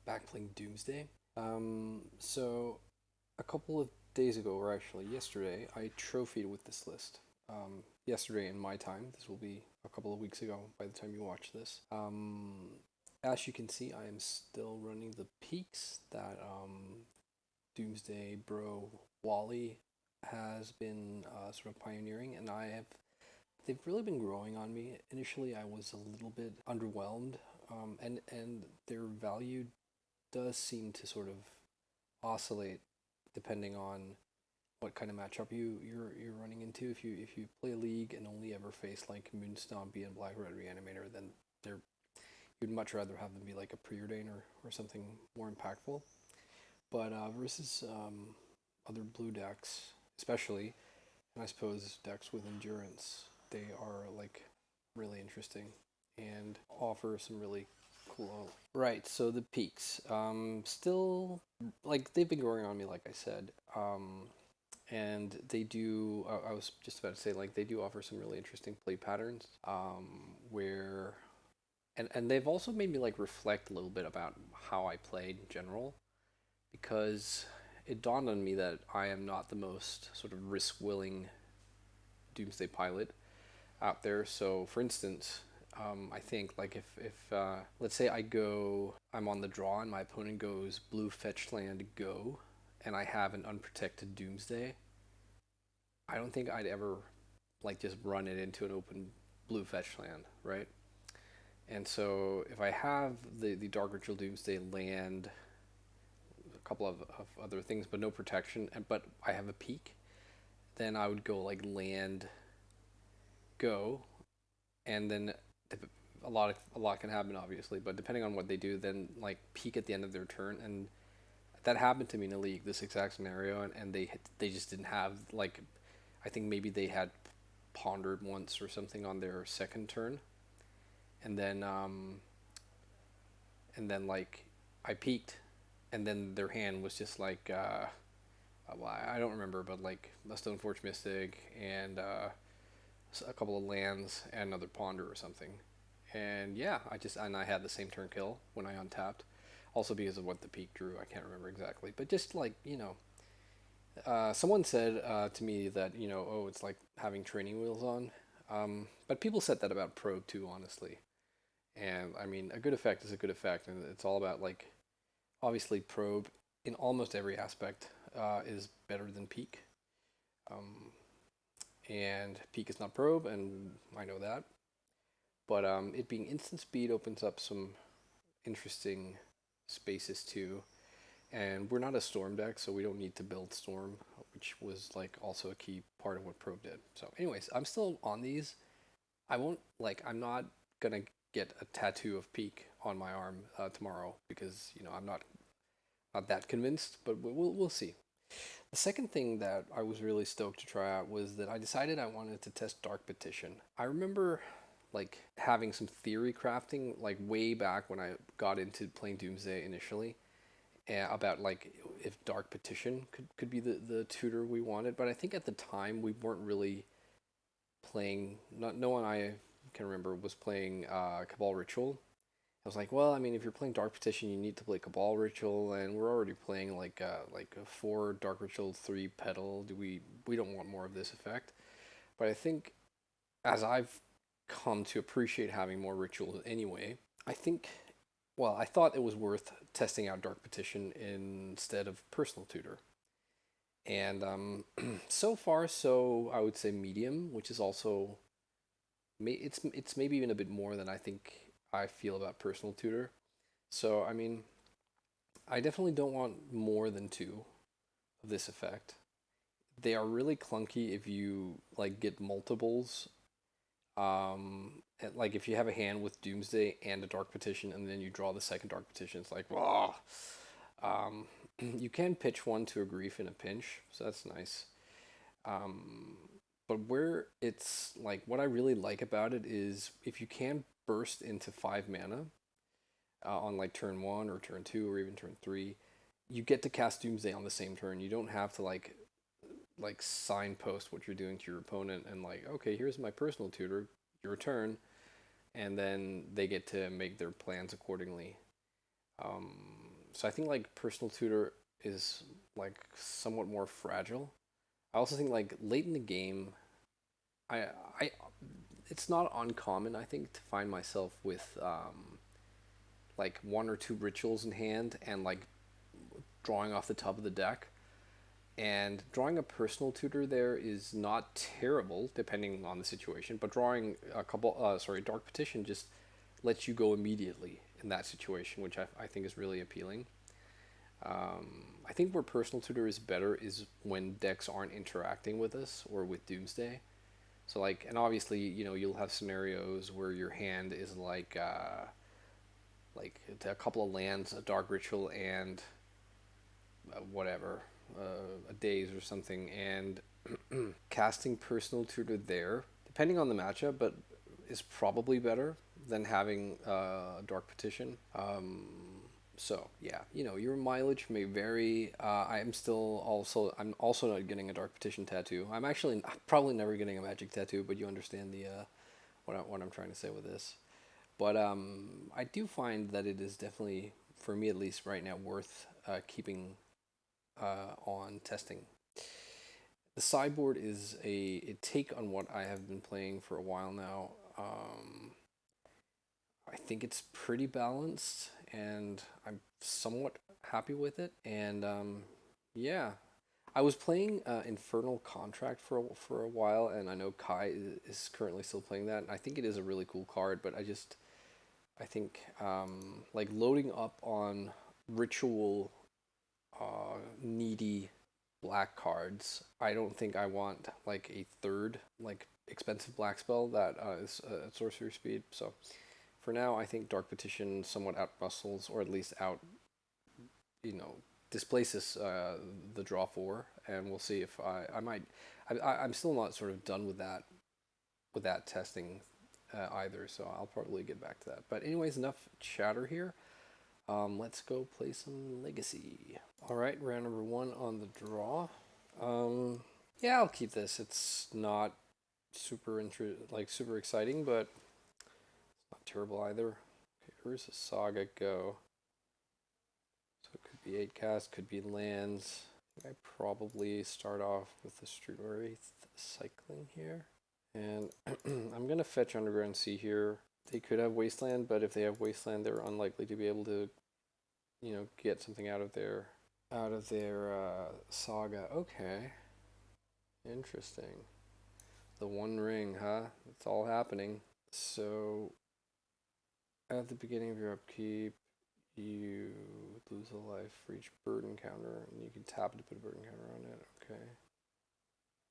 back playing Doomsday. So a couple of days ago, or actually yesterday, I trophied with this list. Yesterday in my time, this will be a couple of weeks ago by the time you watch this. As you can see, I am still running the peaks that Doomsday Bro Wally has been sort of pioneering, and they've really been growing on me. Initially, I was a little bit underwhelmed, and their value does seem to sort of oscillate depending on what kind of matchup you're running into. If you play a league and only ever face like Moonstompy and Black Red Reanimator, then they're you'd much rather have them be like a Preordain or something more impactful. But versus other blue decks, especially, and I suppose decks with endurance, they are like really interesting and offer some really cool. Right, so the peaks, still like they've been growing on me, like I said, and they do. I was just about to say like they do offer some really interesting play patterns, where, and they've also made me like reflect a little bit about how I played in general, because it dawned on me that I am not the most sort of risk willing Doomsday pilot out there. So, for instance, I think like if let's say I'm on the draw and my opponent goes blue fetch land go, and I have an unprotected Doomsday, I don't think I'd ever like just run it into an open blue fetch land, right? And so if I have the Dark Ritual Doomsday land, a couple of other things, but no protection, but I have a peak, then I would go like land go, and then a lot can happen obviously, but depending on what they do, then like peak at the end of their turn, and that happened to me in a league, this exact scenario, and they just didn't have like, I think maybe they had pondered once or something on their second turn, and then like I peaked, and then their hand was just like well, I don't remember, but like a Stoneforge Mystic and a couple of lands and another ponder or something. And yeah, I had the same turn kill when I untapped. Also because of what the peak drew, I can't remember exactly. But just like someone said to me that oh, it's like having training wheels on. But people said that about probe too, honestly. And I mean, a good effect is a good effect, and it's all about like obviously probe in almost every aspect is better than peak. Um, and peak is not probe, and I know that. But it being instant speed opens up some interesting spaces too. And we're not a storm deck, so we don't need to build storm, which was like also a key part of what probe did. So, anyways, I'm still on these. I'm not gonna get a tattoo of peak on my arm tomorrow because I'm not that convinced, but we'll see. The second thing that I was really stoked to try out was that I decided I wanted to test Dark Petition. I remember like having some theory crafting like way back when I got into playing Doomsday initially, about like if Dark Petition could be the tutor we wanted, but I think at the time we weren't really playing. No one I can remember was playing Cabal Ritual. I was like, well, I mean, if you're playing Dark Petition, you need to play Cabal Ritual, and we're already playing like a 4 Dark Ritual 3 Petal. We don't want more of this effect. But I think as I've come to appreciate having more rituals anyway, I think, well, I thought it was worth testing out Dark Petition instead of Personal Tutor. And so far, so I would say medium, which is also it's maybe even a bit more than I think I feel about Personal Tutor. So I mean, I definitely don't want more than two of this effect. They are really clunky if you like get multiples. Like if you have a hand with Doomsday and a Dark Petition, and then you draw the second Dark Petition, it's like, wow. Um, you can pitch one to a Grief in a pinch, so that's nice. Um, but where it's like, what I really like about it is if you can burst into 5 mana on like turn one or turn two or even turn three, you get to cast Doomsday on the same turn. You don't have to like signpost what you're doing to your opponent and like, okay, here's my personal tutor, your turn, and then they get to make their plans accordingly. Um, So I think like personal tutor is like somewhat more fragile. I also think like late in the game, I I it's not uncommon I think to find myself with like one or two rituals in hand and like drawing off the top of the deck. And drawing a personal tutor there is not terrible depending on the situation, but drawing a couple Dark Petition just lets you go immediately in that situation, which I think is really appealing. I think where personal tutor is better is when decks aren't interacting with us or with Doomsday. So like, and obviously, you'll have scenarios where your hand is like a couple of lands, a dark ritual, and whatever, a daze or something, and casting personal tutor there, depending on the matchup, but is probably better than having dark petition. So yeah, your mileage may vary. I'm also not getting a dark petition tattoo. I'm probably never getting a magic tattoo, but you understand the what I'm trying to say with this. But I do find that it is definitely, for me at least right now, worth keeping on testing. The sideboard is a take on what I have been playing for a while now. I think it's pretty balanced, and I'm somewhat happy with it. And yeah, I was playing Infernal Contract for a while, and I know Kai is currently still playing that. And I think it is a really cool card, but I think like loading up on ritual needy black cards. I don't think I want like a third like expensive black spell that is at sorcery speed. So for now, I think Dark Petition somewhat out muscles, or at least out, you know, displaces the draw four, and we'll see if I might. I'm still not sort of done with that testing either, so I'll probably get back to that. But anyways, enough chatter here. Let's go play some Legacy. All right, round number one on the draw. Um, yeah, I'll keep this. It's not super exciting, but it's not terrible either. Okay, where's the Saga go? So it could be 8 cast, could be lands. I probably start off with the Street Wraith cycling here. And I'm going to fetch Underground Sea here. They could have Wasteland, but if they have Wasteland, they're unlikely to be able to, get something out of their Saga. Okay, interesting. The One Ring, huh? It's all happening. So, at the beginning of your upkeep, you lose a life for each burden counter, and you can tap it to put a burden counter on it. Okay.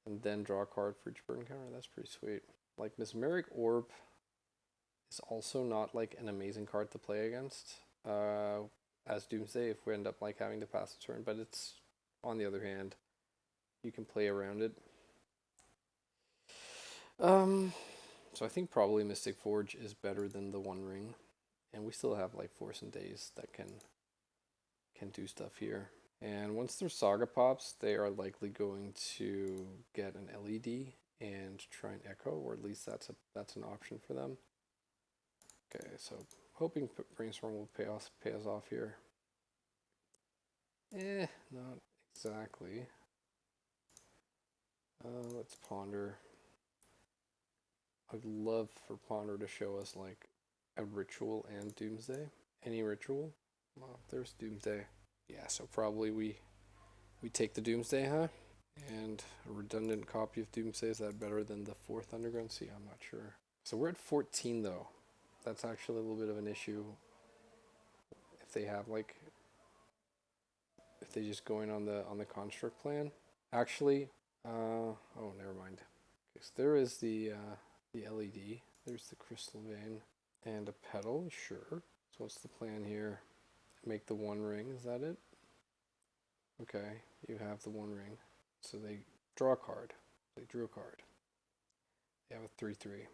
And then draw a card for each burden counter. That's pretty sweet. Like, Mesmeric Orb is also not like an amazing card to play against as Doomsday if we end up like having to pass a turn, but it's, on the other hand, you can play around it. So I think probably Mystic Forge is better than the One Ring, and we still have like Force and Days that can do stuff here. And once their Saga pops, they are likely going to get an LED and try and Echo, or at least that's an option for them. Okay, so hoping Brainstorm will pay us off here. Not exactly. Let's Ponder. I'd love for Ponder to show us like a ritual and Doomsday. Any ritual? Well, there's Doomsday. Yeah, so probably we take the Doomsday, huh? And a redundant copy of Doomsday, is that better than the 4th Underground Sea? I'm not sure. So we're at 14 though. That's actually a little bit of an issue. If they have like, if they just go in on the construct plan. Actually, oh, never mind. Okay, so there is the LED. There's the crystal vein and a petal. Sure. So what's the plan here? Make the One Ring. Is that it? Okay, you have the One Ring. So they draw a card. They drew a card. They have a 3/3.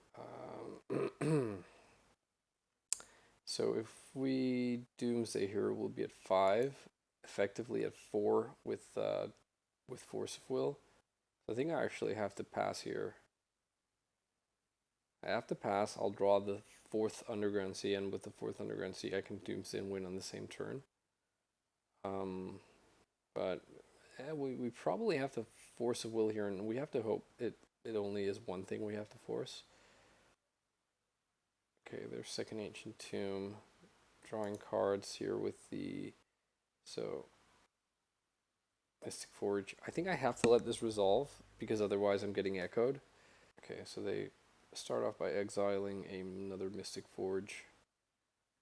So if we Doomsday here, we'll be at 5, effectively at 4 with Force of Will. So I think I actually have to pass here. I have to pass. I'll draw the 4th Underground Sea, and with the 4th Underground Sea, I can Doomsday and win on the same turn. But we probably have to force a will here, and we have to hope it only is one thing we have to force. Okay, there's second ancient tomb. Drawing cards here with the so Mystic Forge. I think I have to let this resolve because otherwise I'm getting echoed. Okay, so they start off by exiling another Mystic Forge.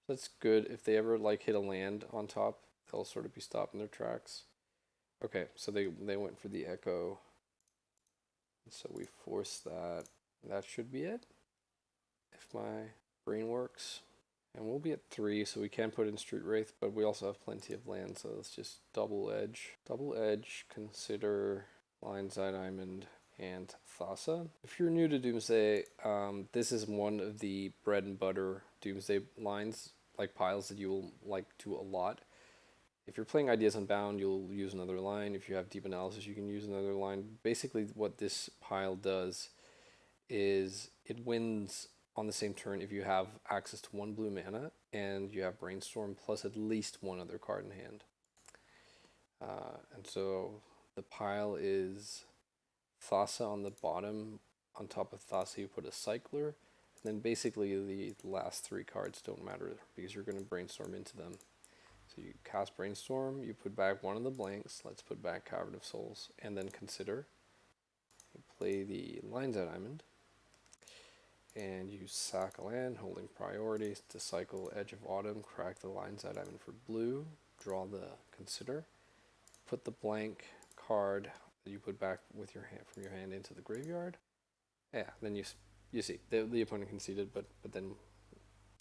That's good. If they ever like hit a land on top, they'll sort of be stopped in their tracks. Okay, so they went for the echo. So we force that. That should be it. If my brain works. And we'll be at 3, so we can put in Street Wraith, but we also have plenty of land, so let's just double edge. Double edge, consider Lionside Diamond and Thassa. If you're new to Doomsday, this is one of the bread and butter Doomsday lines, like piles that you will like to a lot. If you're playing Ideas Unbound, you'll use another line. If you have Deep Analysis, you can use another line. Basically, what this pile does is it wins on the same turn if you have access to 1 blue mana and you have Brainstorm plus at least one other card in hand. And so the pile is Thassa on the bottom. On top of Thassa, you put a Cycler. And then basically the last 3 cards don't matter because you're going to Brainstorm into them. So you cast Brainstorm, you put back one of the blanks. Let's put back Cavern of Souls, and then consider. You play the Lionside Diamond. And you sack a land, holding priority to cycle Edge of Autumn, crack the Lionside Diamond for blue, draw the Consider, put the blank card that you put back with your hand from your hand into the graveyard. Yeah, then you see the opponent conceded, but then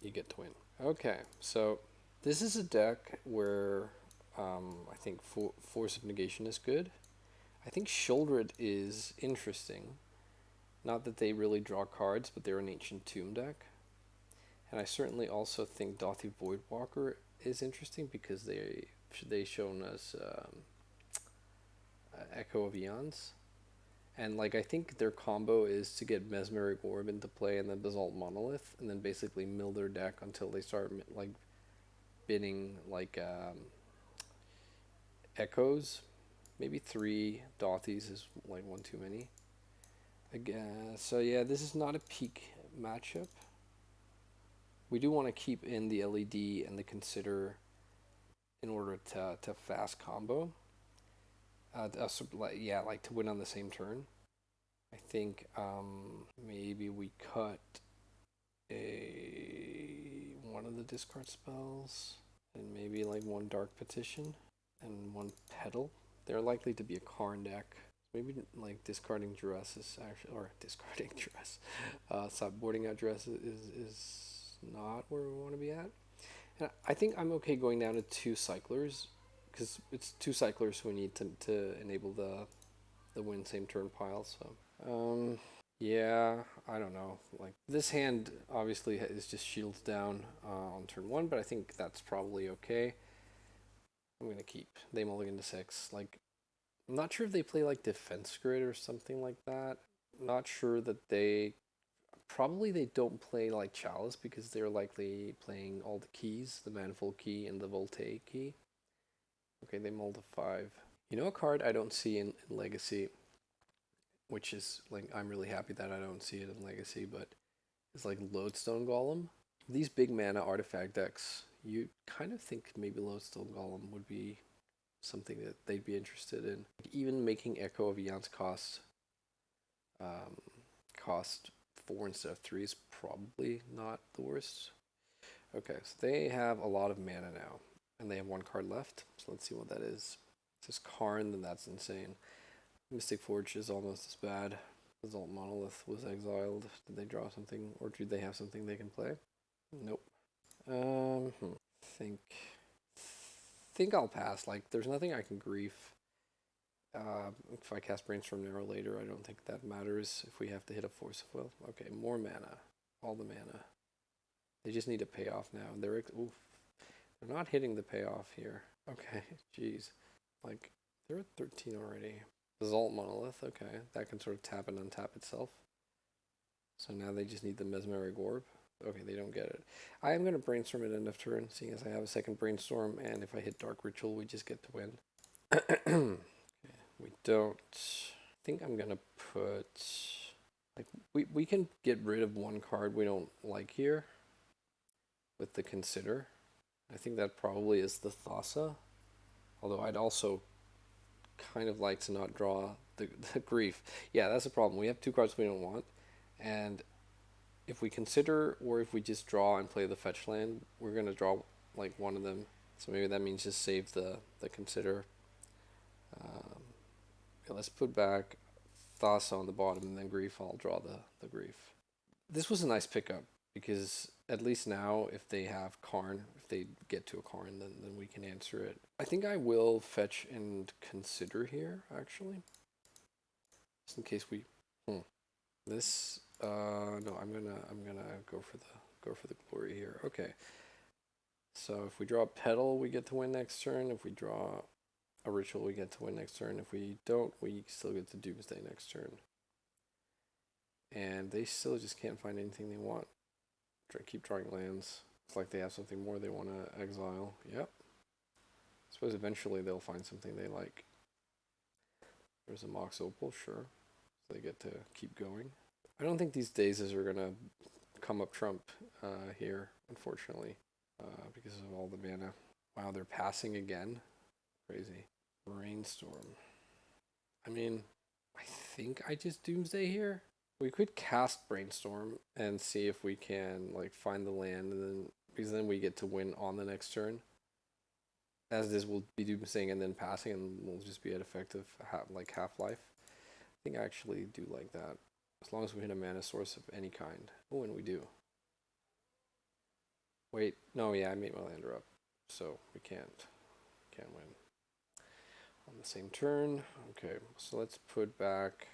you get to win. Okay, so this is a deck where I think Force of Negation is good. I think Sheoldred is interesting. Not that they really draw cards, but they're an Ancient Tomb deck. And I certainly also think Dauthi Voidwalker is interesting because they shown us Echo of Eons. And like I think their combo is to get Mesmeric Orb into play and then Basalt Monolith, and then basically mill their deck until they start like binning like echoes. Maybe 3 Dauthis is like one too many. Again, so yeah, this is not a peak matchup. We do want to keep in the LED and the Consider in order to fast combo. Like to win on the same turn. I think maybe we cut one of the discard spells and maybe like 1 Dark Petition and 1 Petal. They're likely to be a Karn deck. Maybe like discarding Duress is actually, or discarding Duress, sideboarding out Duress is not where we want to be at. And I think I'm okay going down to 2 Cyclers because it's 2 Cyclers we need to enable the win same turn pile. So yeah, I don't know. Like this hand obviously is just shields down on turn 1, but I think that's probably okay. I'm gonna keep. They mulligan to 6. Like I'm not sure if they play like Defense Grid or something like that. Not sure that they don't play like Chalice because they're likely playing all the keys, the Manifold Key and the Voltaic Key. Okay, they mulled a 5. You know a card I don't see in Legacy, which is like I'm really happy that I don't see it in Legacy, but it's like Lodestone Golem. These big mana artifact decks, you kind of think maybe Lodestone Golem would be something that they'd be interested in. Even making Echo of Eons cost 4 instead of 3 is probably not the worst. Okay, so they have a lot of mana now, and they have 1 card left. So let's see what that is. If it's Karn, then that's insane. Mystic Forge is almost as bad. Basalt Monolith was exiled. Did they draw something, or do they have something they can play? Nope. Think I'll pass. Like, there's nothing I can grief. If I cast Brainstorm Narrow later, I don't think that matters if we have to hit a Force of Will. Okay, more mana. All the mana. They just need a payoff now. They're not hitting the payoff here. Okay, jeez. Like, they're at 13 already. Basalt Monolith, okay. That can sort of tap and untap itself. So now they just need the Mesmeric Orb. Okay, they don't get it. I am going to brainstorm at end of turn, seeing as I have a second brainstorm, and if I hit Dark Ritual, we just get to win. Okay, we don't. I think I'm going to put... Like, we can get rid of one card we don't like here with the Consider. I think that probably is the Thassa. Although I'd also kind of like to not draw the Grief. Yeah, that's the problem. We have two cards we don't want, and if we Consider or if we just draw and play the fetch land, we're gonna draw like one of them. So maybe that means just save the Consider. Okay, let's put back Thassa on the bottom and then Grief. I'll draw the Grief. This was a nice pickup because at least now if they have Karn, if they get to a Karn, then we can answer it. I think I will fetch and Consider here actually, just in case we. This no, I'm gonna go for the glory here. Okay. So if we draw a Petal, we get to win next turn. If we draw a Ritual, we get to win next turn. If we don't, we still get to Doomsday next turn. And they still just can't find anything they want. Keep drawing lands. It's like they have something more they want to exile. Yep. I suppose eventually they'll find something they like. There's a Mox Opal, sure. So they get to keep going. I don't think these dazes are gonna come up trump here, unfortunately, because of all the mana. Wow, they're passing again. Crazy. Brainstorm. I mean, I think I just Doomsday here. We could cast Brainstorm and see if we can like find the land, and then because then we get to win on the next turn. As it is, we'll be Doomsdaying and then passing, and we'll just be at effective like Half-Life. I think I actually do like that. As long as we hit a mana source of any kind. Oh, and we do. Wait, no, yeah, I made my lander up, so we can't win on the same turn. Okay, so let's put back.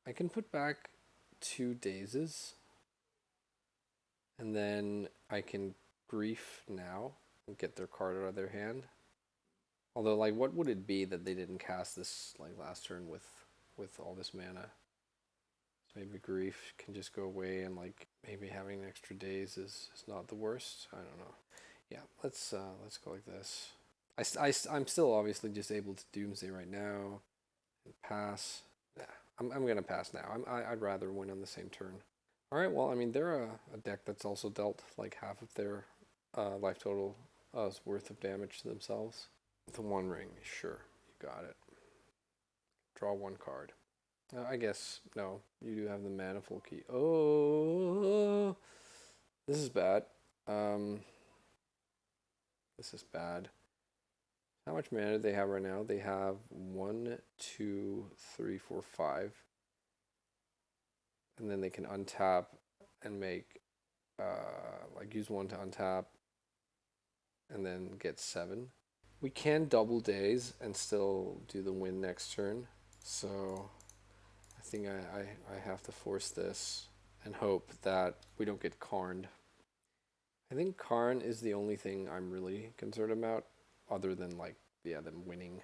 I can put back 2 dazes, and then I can Grief now and get their card out of their hand. Although, like, what would it be that they didn't cast this like last turn with all this mana? Maybe Grief can just go away, and like maybe having an extra daze is not the worst. I don't know. Yeah, let's go like this. I'm still obviously just able to Doomsday right now and pass. Yeah, I'm gonna pass now. I'd rather win on the same turn. All right. Well, I mean they're a deck that's also dealt like half of their life total worth of damage to themselves. The One Ring, sure, you got it. Draw one card. I guess, no, you do have the Manifold Key. Oh, this is bad. This is bad. How much mana do they have right now? They have 1, 2, 3, 4, 5. And then they can untap and make, like use 1 to untap and then get 7. We can double daze and still do the win next turn. So I think I have to force this and hope that we don't get Karned. I think Karn is the only thing I'm really concerned about, other than like them winning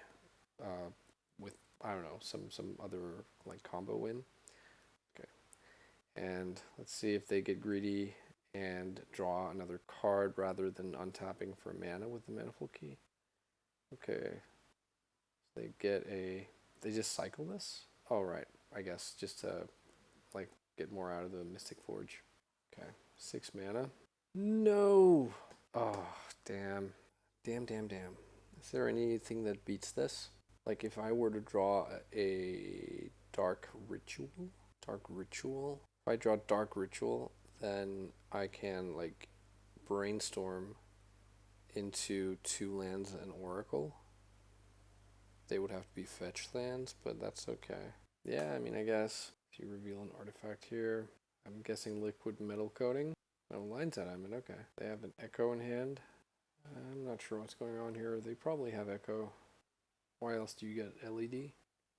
with I don't know some other like combo win. Okay, and let's see if they get greedy and draw another card rather than untapping for mana with the Manifold Key. Okay, they get a they just cycle this. Oh right, I guess just to like get more out of the Mystic Forge. Okay, 6 mana. No! Oh, damn. Damn. Is there anything that beats this? Like, if I were to draw a Dark Ritual? If I draw Dark Ritual, then I can, like, brainstorm into 2 lands and Oracle. They would have to be fetch lands, but that's okay. Yeah, I mean, I guess if you reveal an artifact here, I'm guessing liquid metal coating. No, Line's at Diamond, okay. They have an Echo in hand. I'm not sure what's going on here. They probably have Echo. Why else do you get LED?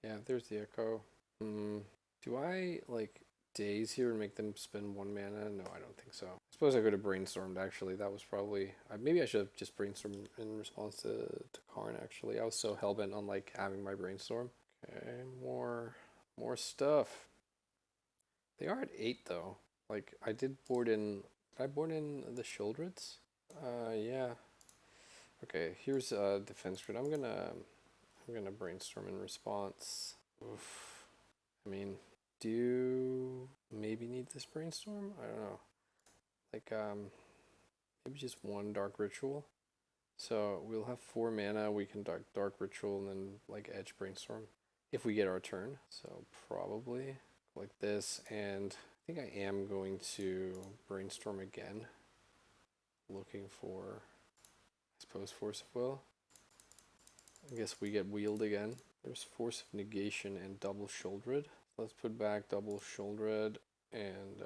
Yeah, there's the Echo. Do I, like, daze here and make them spend 1 mana? No, I don't think so. I suppose I could have brainstormed, actually. That was probably... maybe I should have just brainstormed in response to Karn, actually. I was so hellbent on, like, having my brainstorm. Okay, more stuff. They are at 8, though. Like I did board in. Did I board in the Shieldreds? Yeah. Okay. Here's defense grid. I'm gonna brainstorm in response. Oof. I mean, do you maybe need this brainstorm? I don't know. Like maybe just one dark ritual. So we'll have 4 mana. We can dark ritual and then like edge brainstorm if we get our turn. So probably like this, and I think I am going to brainstorm again, looking for I suppose force of will. I guess we get wheeled again. There's force of negation and double shouldered. Let's put back double shouldered and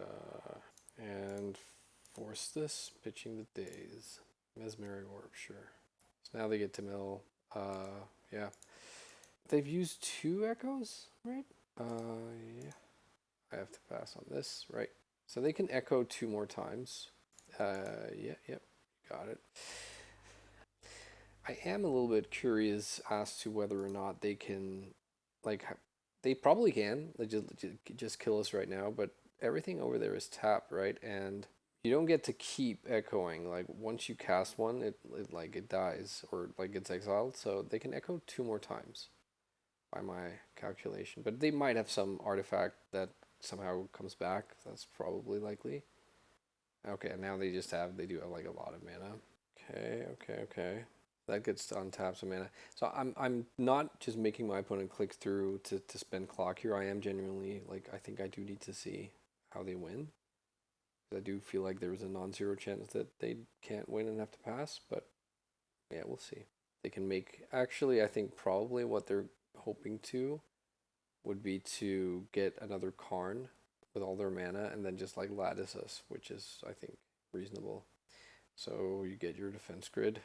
force this, pitching the days. Mesmeric Orb, sure. So now they get to mill. Yeah. They've used 2 echoes, right? Yeah. I have to pass on this, right? So they can echo 2 more times. Yeah, yep, got it. I am a little bit curious as to whether or not they can, like, they probably can, like, just kill us right now, but everything over there is tapped, right? And you don't get to keep echoing. Like, once you cast one, it dies or like gets exiled. So they can echo 2 more times by my calculation. But they might have some artifact that somehow comes back. That's probably likely. Okay, now they do have like a lot of mana. Okay. That gets to untap some mana. So I'm not just making my opponent click through to spend clock here. I am genuinely like I think I do need to see how they win. I do feel like there is a non-zero chance that they can't win and have to pass, but yeah, we'll see. They can make actually I think probably what they're hoping to would be to get another Karn with all their mana and then just like lattice us, which is I think reasonable. So you get your defense grid.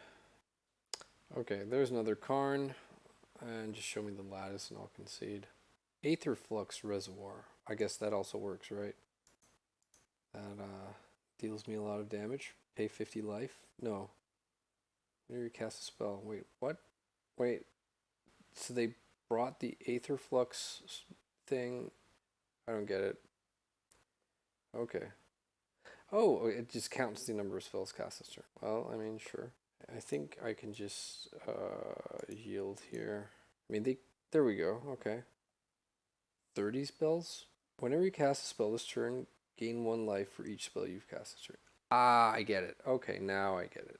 Okay, there's another Karn. And just show me the lattice and I'll concede. Aether Flux Reservoir. I guess that also works, right? That deals me a lot of damage. Pay 50 life. No. Whenever you cast a spell. Wait, what? Wait. So they brought the Aether Flux thing. I don't get it. Okay. Oh, it just counts the number of spells cast this turn. Well, I mean, sure. I think I can just yield here. I mean, there we go. Okay. 30 spells? Whenever you cast a spell this turn, gain 1 life for each spell you've cast this turn. Ah, I get it. Okay, now I get it.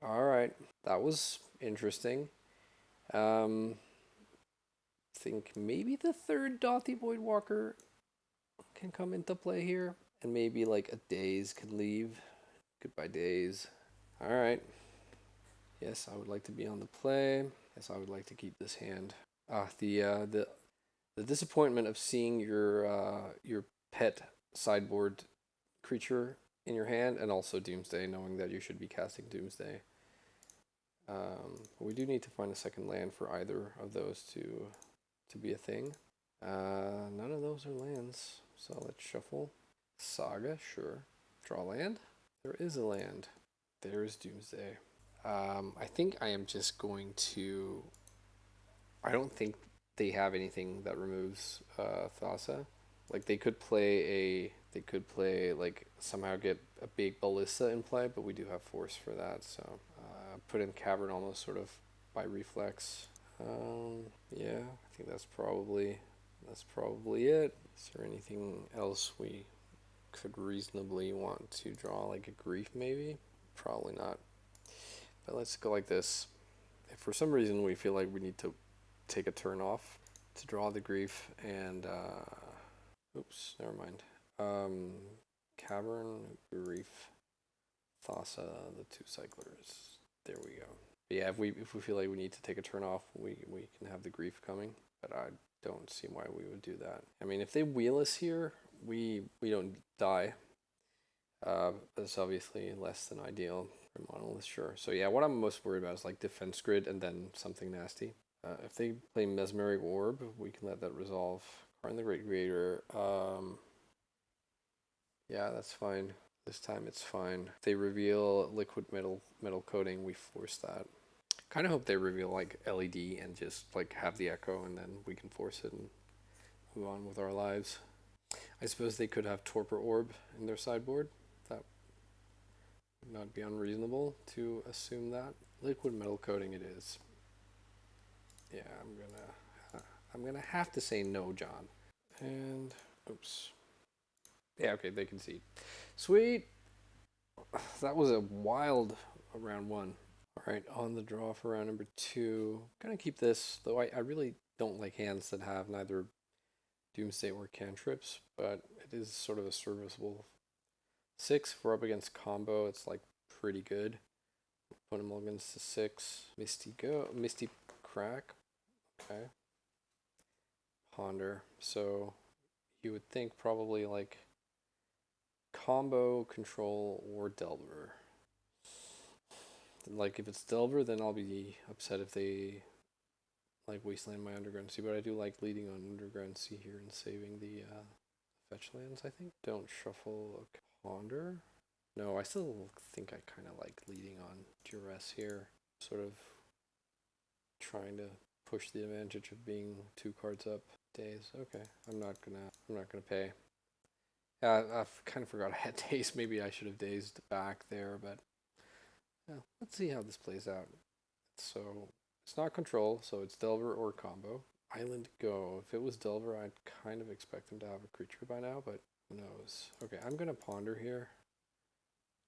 Alright, that was interesting. Think maybe the 3rd Dothy Voidwalker can come into play here. And maybe like a Daze can leave. Goodbye, Daze. Alright. Yes, I would like to be on the play. Yes, I would like to keep this hand. The disappointment of seeing your pet sideboard creature in your hand, and also Doomsday, knowing that you should be casting Doomsday. But we do need to find a second land for either of those to be a thing. None of those are lands, so let's shuffle. Saga, sure. Draw land. There is a land. There is Doomsday. I think I am just going to. I don't think they have anything that removes Thassa. Like they could play like somehow get a big Ballista in play, but we do have force for that. So put in Cavern almost sort of by reflex. Yeah, I think that's probably it. Is there anything else we could reasonably want to draw? Like a grief maybe? Probably not. But let's go like this. If for some reason we feel like we need to take a turn off to draw the grief and oops, never mind. Cavern, grief, Thassa, the 2 cyclers. There we go. But yeah, if we feel like we need to take a turn off, we can have the grief coming. But I don't see why we would do that. I mean, if they wheel us here, we don't die. That's obviously less than ideal for Monolith, sure. So yeah, what I'm most worried about is like defense grid and then something nasty. If they play Mesmeric Orb, we can let that resolve. Karn the Great Creator. Yeah, that's fine. This time it's fine. If they reveal liquid metal coating, we force that. Kind of hope they reveal like LED and just like have the echo, and then we can force it and move on with our lives. I suppose they could have Torpor Orb in their sideboard. That would not be unreasonable to assume that. Liquid metal coating it is. Yeah, I'm gonna have to say no, John. And oops. Yeah, okay, they concede. Sweet. That was a wild round one. All right, on the draw for round number two. Gonna keep this, though I really don't like hands that have neither Doomsday or cantrips, but it is sort of a serviceable 6. If we're up against combo, it's like pretty good. Put him against the 6. Misty Crack. Okay. Ponder. So you would think probably like combo, control, or Delver. Like if it's Delver, then I'll be upset if they like wasteland my Underground Sea, but I do like leading on Underground Sea here and saving the fetch lands, I think. Don't shuffle a Ponder. No, I still think I kind of like leading on Duress here. Sort of trying to push the advantage of being 2 cards up. Days. Okay, I'm not gonna pay. I've kind of forgot I had days. Maybe I should have dazed back there, but yeah, let's see how this plays out. So it's not control, so it's Delver or combo. Island Go. If it was Delver, I'd kind of expect him to have a creature by now, but who knows? Okay, I'm gonna ponder here.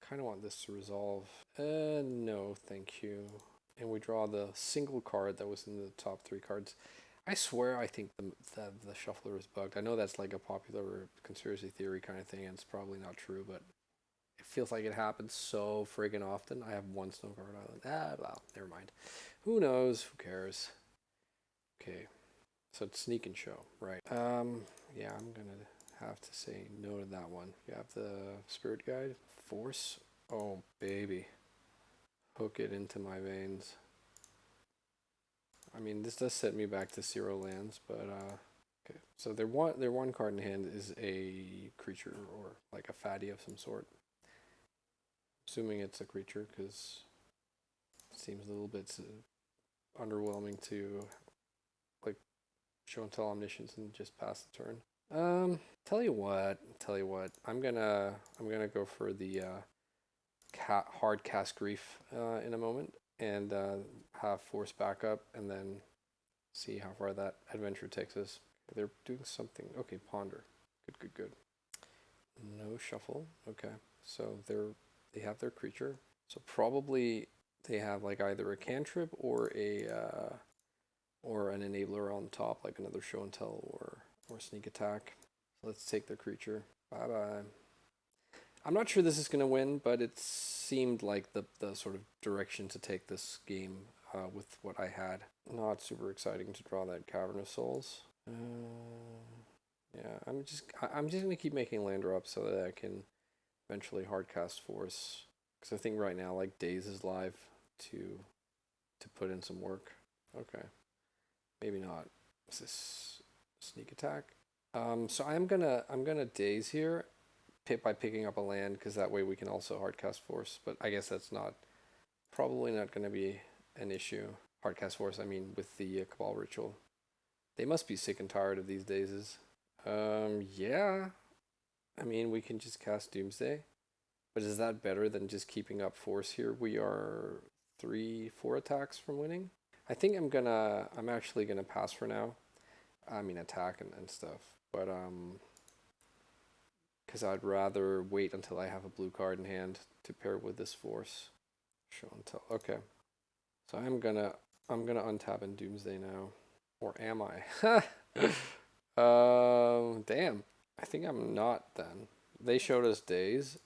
Kind of want this to resolve. No, thank you. And we draw the single card that was in the top 3 cards. I swear I think the shuffler is bugged. I know that's like a popular conspiracy theory kind of thing, and it's probably not true, but it feels like it happens so friggin' often. I have 1 Snowguard Island. Well, never mind. Who knows? Who cares? Okay, so it's Sneak and Show, right? Yeah, I'm gonna have to say no to that one. You have the Spirit Guide. Force. Oh, baby. Hook it into my veins. I mean, this does set me back to 0 lands, but okay. So their one card in hand is a creature or like a fatty of some sort. Assuming it's a creature, because it seems a little bit underwhelming to like show and tell omniscience and just pass the turn. Tell you what. I'm gonna go for the hard cast grief in a moment and have force backup and then see how far that adventure takes us. They're doing something. Okay, ponder. Good. No shuffle. Okay, so they have their creature. So probably they have like either a cantrip or an enabler on top, like another show and tell or sneak attack. So let's take their creature. Bye bye. I'm not sure this is gonna win, but it seemed like the sort of direction to take this game with what I had. Not super exciting to draw that Cavern of Souls. Yeah, I'm just gonna keep making land drops so that I can eventually hardcast Force, because I think right now like Daze is live to put in some work. Okay, maybe not. Is this sneak attack? So I'm gonna Daze here, by picking up a land, because that way we can also hardcast Force. But I guess that's probably not gonna be an issue. Hardcast Force, I mean, with the Cabal Ritual. They must be sick and tired of these dazes. Yeah. I mean, we can just cast Doomsday. But is that better than just keeping up Force here? We are 3-4 attacks from winning. I think I'm actually gonna pass for now. I mean, attack and stuff. But, because I'd rather wait until I have a blue card in hand to pair with this Force. Show and tell. Okay. So I'm gonna untap in Doomsday now. Or am I? Damn. I think I'm not then. They showed us Daze,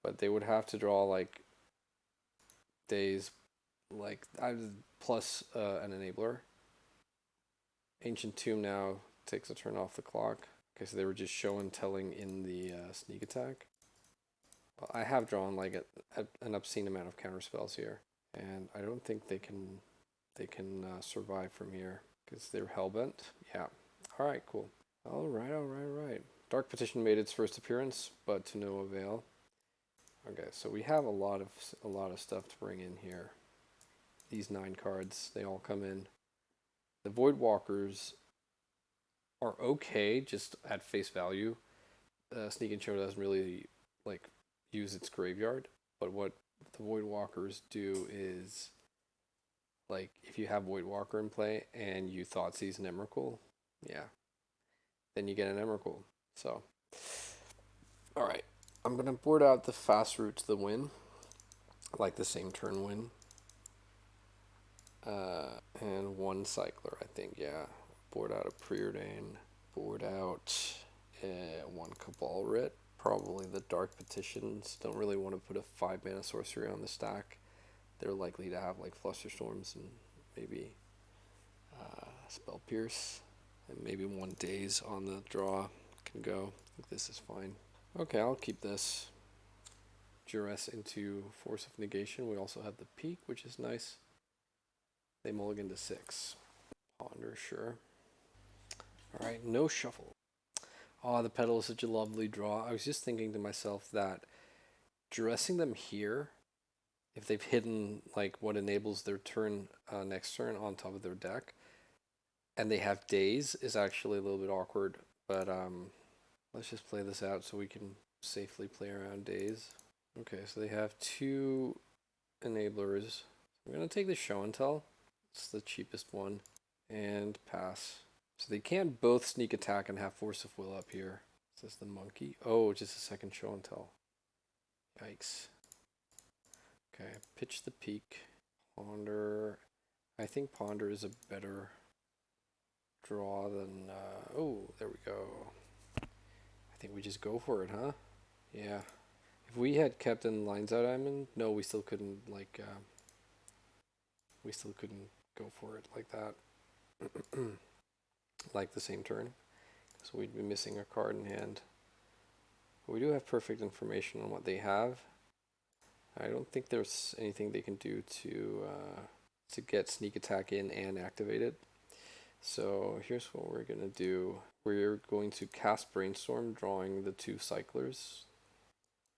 but they would have to draw like Daze, like plus an enabler. Ancient Tomb now takes a turn off the clock. Okay, so they were just show and telling in the sneak attack. Well, I have drawn like an obscene amount of counter spells here, and I don't think they can survive from here because they're hellbent. Yeah. All right. Cool. All right. Dark Petition made its first appearance, but to no avail. Okay, so we have a lot of stuff to bring in here. These 9 cards, they all come in. The Voidwalkers are okay just at face value. Sneak and Show doesn't really like use its graveyard, but what the Void Walkers do is like if you have Void Walker in play and you thought seize an Emrakul, yeah, then you get an Emrakul. So, all right, I'm gonna board out the fast route to the win, like the same turn win, and one cycler, I think. Yeah, board out a Preordain, board out one Cabal Writ. Probably the Dark Petitions. Don't really want to put a 5 mana sorcery on the stack. They're likely to have like Flusterstorms and maybe Spell Pierce, and maybe one Daze on the draw can go. I think this is fine. Okay, I'll keep this. Duress into Force of Negation. We also have the Peak, which is nice. They mulligan to 6. Ponder, sure. Alright, no shuffle. Oh, the Petal is such a lovely draw. I was just thinking to myself that dressing them here, if they've hidden like what enables their turn next turn on top of their deck, and they have Daze, is actually a little bit awkward. But let's just play this out so we can safely play around Daze. Okay, so they have 2 enablers. I'm gonna take the Show and Tell. It's the cheapest one, and pass. So they can't both sneak attack and have Force of Will up here. Is this the monkey? Oh, just a second Show and Tell. Yikes. Okay, pitch the Peak. Ponder. I think Ponder is a better draw than. Oh, there we go. I think we just go for it, huh? Yeah. If we had kept in Lines Out Diamond, no, we still couldn't like. We still couldn't go for it like that. Like the same turn, so we'd be missing a card in hand. But we do have perfect information on what they have. I don't think there's anything they can do to get sneak attack in and activate it. So here's what we're gonna do. We're going to cast Brainstorm, drawing the 2 cyclers,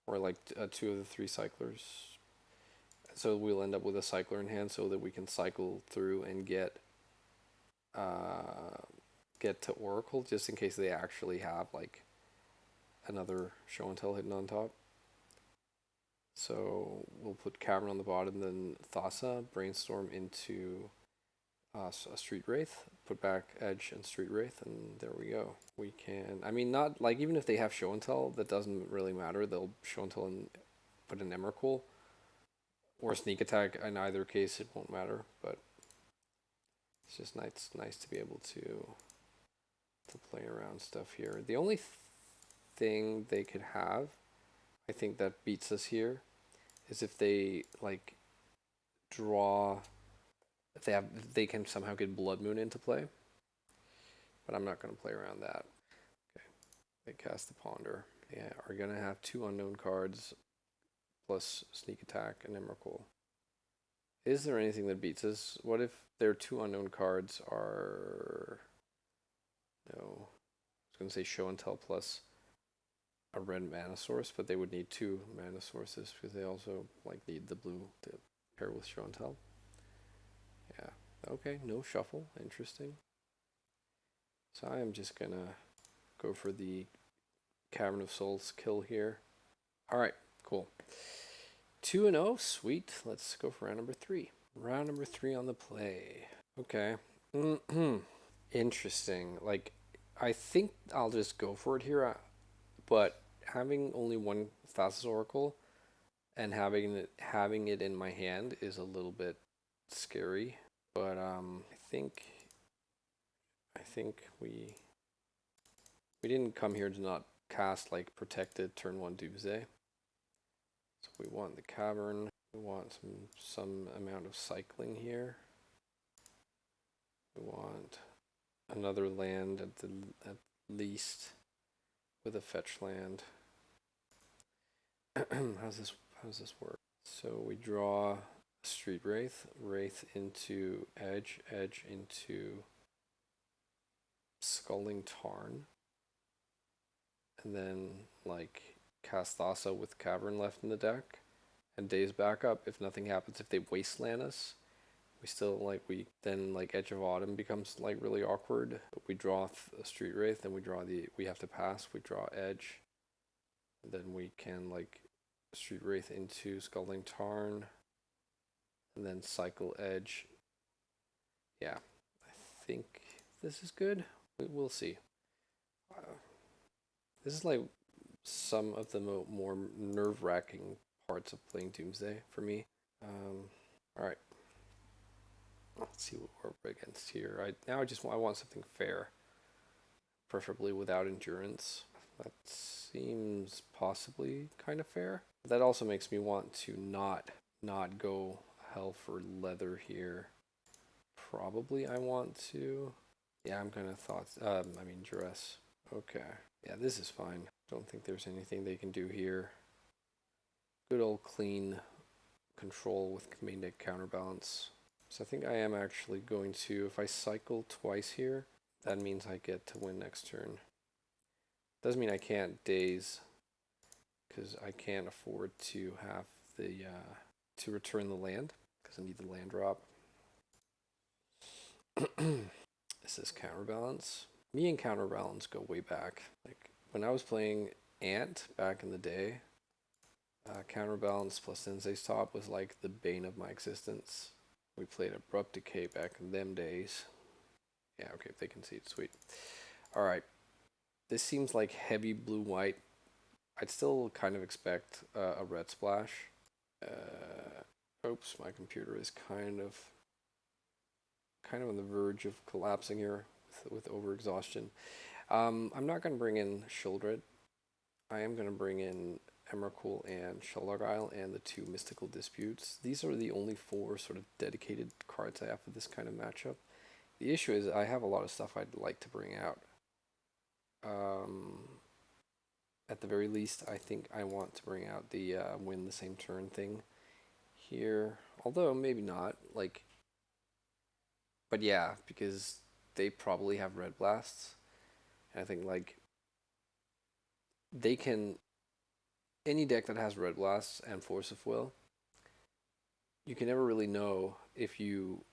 or like 2 of the 3 cyclers. So we'll end up with a cycler in hand, so that we can cycle through and get to Oracle, just in case they actually have like another Show and Tell hidden on top. So we'll put Cavern on the bottom, then Thassa, Brainstorm into a Street Wraith, put back Edge and Street Wraith, and there we go. We can, I mean, not like, even if they have Show and Tell, that doesn't really matter. They'll Show and Tell and put an Emrakul or Sneak Attack. In either case, it won't matter. But it's just nice to be able to play around stuff here. The only thing they could have, I think, that beats us here is if they like draw, if they can somehow get Blood Moon into play. But I'm not going to play around that. Okay, they cast the Ponder. They are going to have 2 unknown cards plus Sneak Attack and Emrakul. Is there anything that beats us? What if their 2 unknown cards are, no, I was going to say Show and Tell plus a red mana source, but they would need 2 mana sources because they also like need the blue to pair with Show and Tell. Yeah. Okay, no shuffle. Interesting. So I am just gonna go for the Cavern of Souls kill here. Alright, cool. 2-0, sweet. Let's go for round number 3. Round number 3 on the play. Okay. Interesting. Like, I think I'll just go for it here, but having only one Thassa's Oracle and having it in my hand is a little bit scary. But I think we didn't come here to not cast like protected turn 1 Doomsday. So we want the Cavern. We want some amount of cycling here. We want another land at least with a fetch land. How's this work? So we draw Street Wraith, Wraith into Edge, Edge into Sculling Tarn, and then like cast Thassa with Cavern left in the deck, and Daze back up if nothing happens. If they Wasteland us, We still like we then like Edge of Autumn becomes like really awkward. We draw a Street Wraith, then we have to pass. We draw Edge, then we can like Street Wraith into Scalding Tarn, and then cycle Edge. Yeah, I think this is good. We'll see. This is like some of the more nerve-wracking parts of playing Doomsday for me. All right, let's see what we're up against here. I want something fair, preferably without endurance. That seems possibly kind of fair. That also makes me want to not go hell for leather here. Probably I want to. Yeah, I'm gonna thoughts. Duress. Okay. Yeah, this is fine. Don't think there's anything they can do here. Good old clean control with main deck counterbalance. So I think I am actually going to, if I cycle twice here, that means I get to win next turn. Doesn't mean I can't daze, because I can't afford to have the, to return the land, because I need the land drop. This is counterbalance. Me and counterbalance go way back. Like when I was playing Ant back in the day, counterbalance plus Sensei's Top was like the bane of my existence. We played Abrupt Decay back in them days. Yeah, okay, if they can see it, sweet. Alright. This seems like heavy blue-white. I'd still kind of expect a red splash. Oops, my computer is kind of on the verge of collapsing here with overexhaustion. I'm not going to bring in Shieldred. I am going to bring in Emrakul and Sheldog Isle and the 2 Mystical Disputes. These are the only 4 sort of dedicated cards I have for this kind of matchup. The issue is I have a lot of stuff I'd like to bring out. At the very least, I think I want to bring out the win the same turn thing here. Although, maybe not. Like, but yeah, because they probably have Red Blasts. And I think, like, they can... Any deck that has Red Blasts and Force of Will, you can never really know if you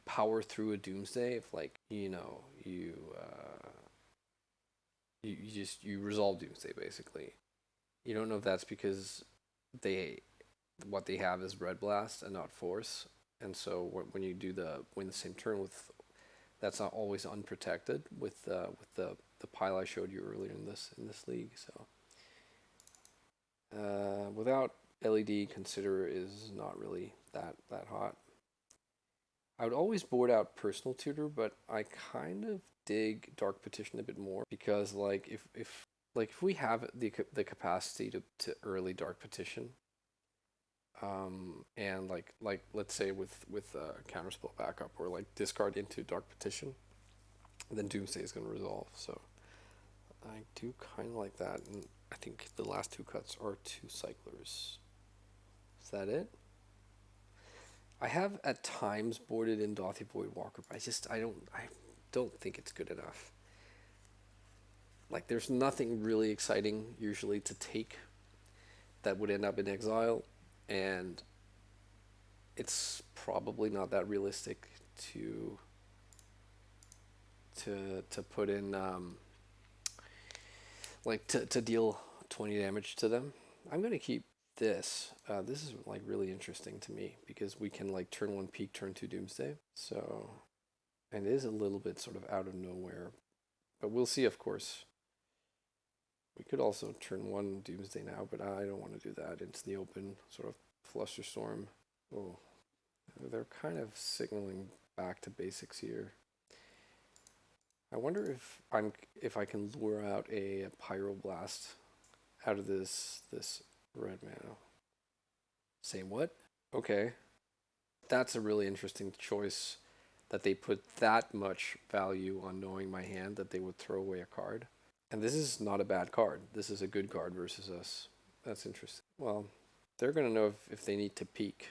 power through a Doomsday, if like you resolve Doomsday basically. You don't know if that's because what they have is Red Blast and not Force, and so when you do the win the same turn with, that's not always unprotected with the pile I showed you earlier in this league. So without LED, Consider is not really that hot. I would always board out Personal Tutor, but I kind of dig Dark Petition a bit more because, like, if we have the capacity to early Dark Petition, and like let's say with Counterspell backup or like discard into Dark Petition, then Doomsday is going to resolve. So I do kind of like that, and I think the last 2 cuts are 2 cyclers. Is that it? I have at times boarded in Dothy Voidwalker, but I don't think it's good enough. Like, there's nothing really exciting usually to take that would end up in exile, and it's probably not that realistic to put in like to deal 20 damage to them. I'm gonna keep this. This is like really interesting to me because we can like turn 1 peak, turn 2 Doomsday. So, and it is a little bit sort of out of nowhere, but we'll see. Of course, we could also turn 1 Doomsday now, but I don't want to do that into the open sort of Flusterstorm. Oh, they're kind of signaling back to basics here. I wonder if I can lure out a Pyroblast out of this red mana. Say what? Okay. That's a really interesting choice that they put that much value on knowing my hand that they would throw away a card. And this is not a bad card. This is a good card versus us. That's interesting. Well, they're going to know if they need to peak.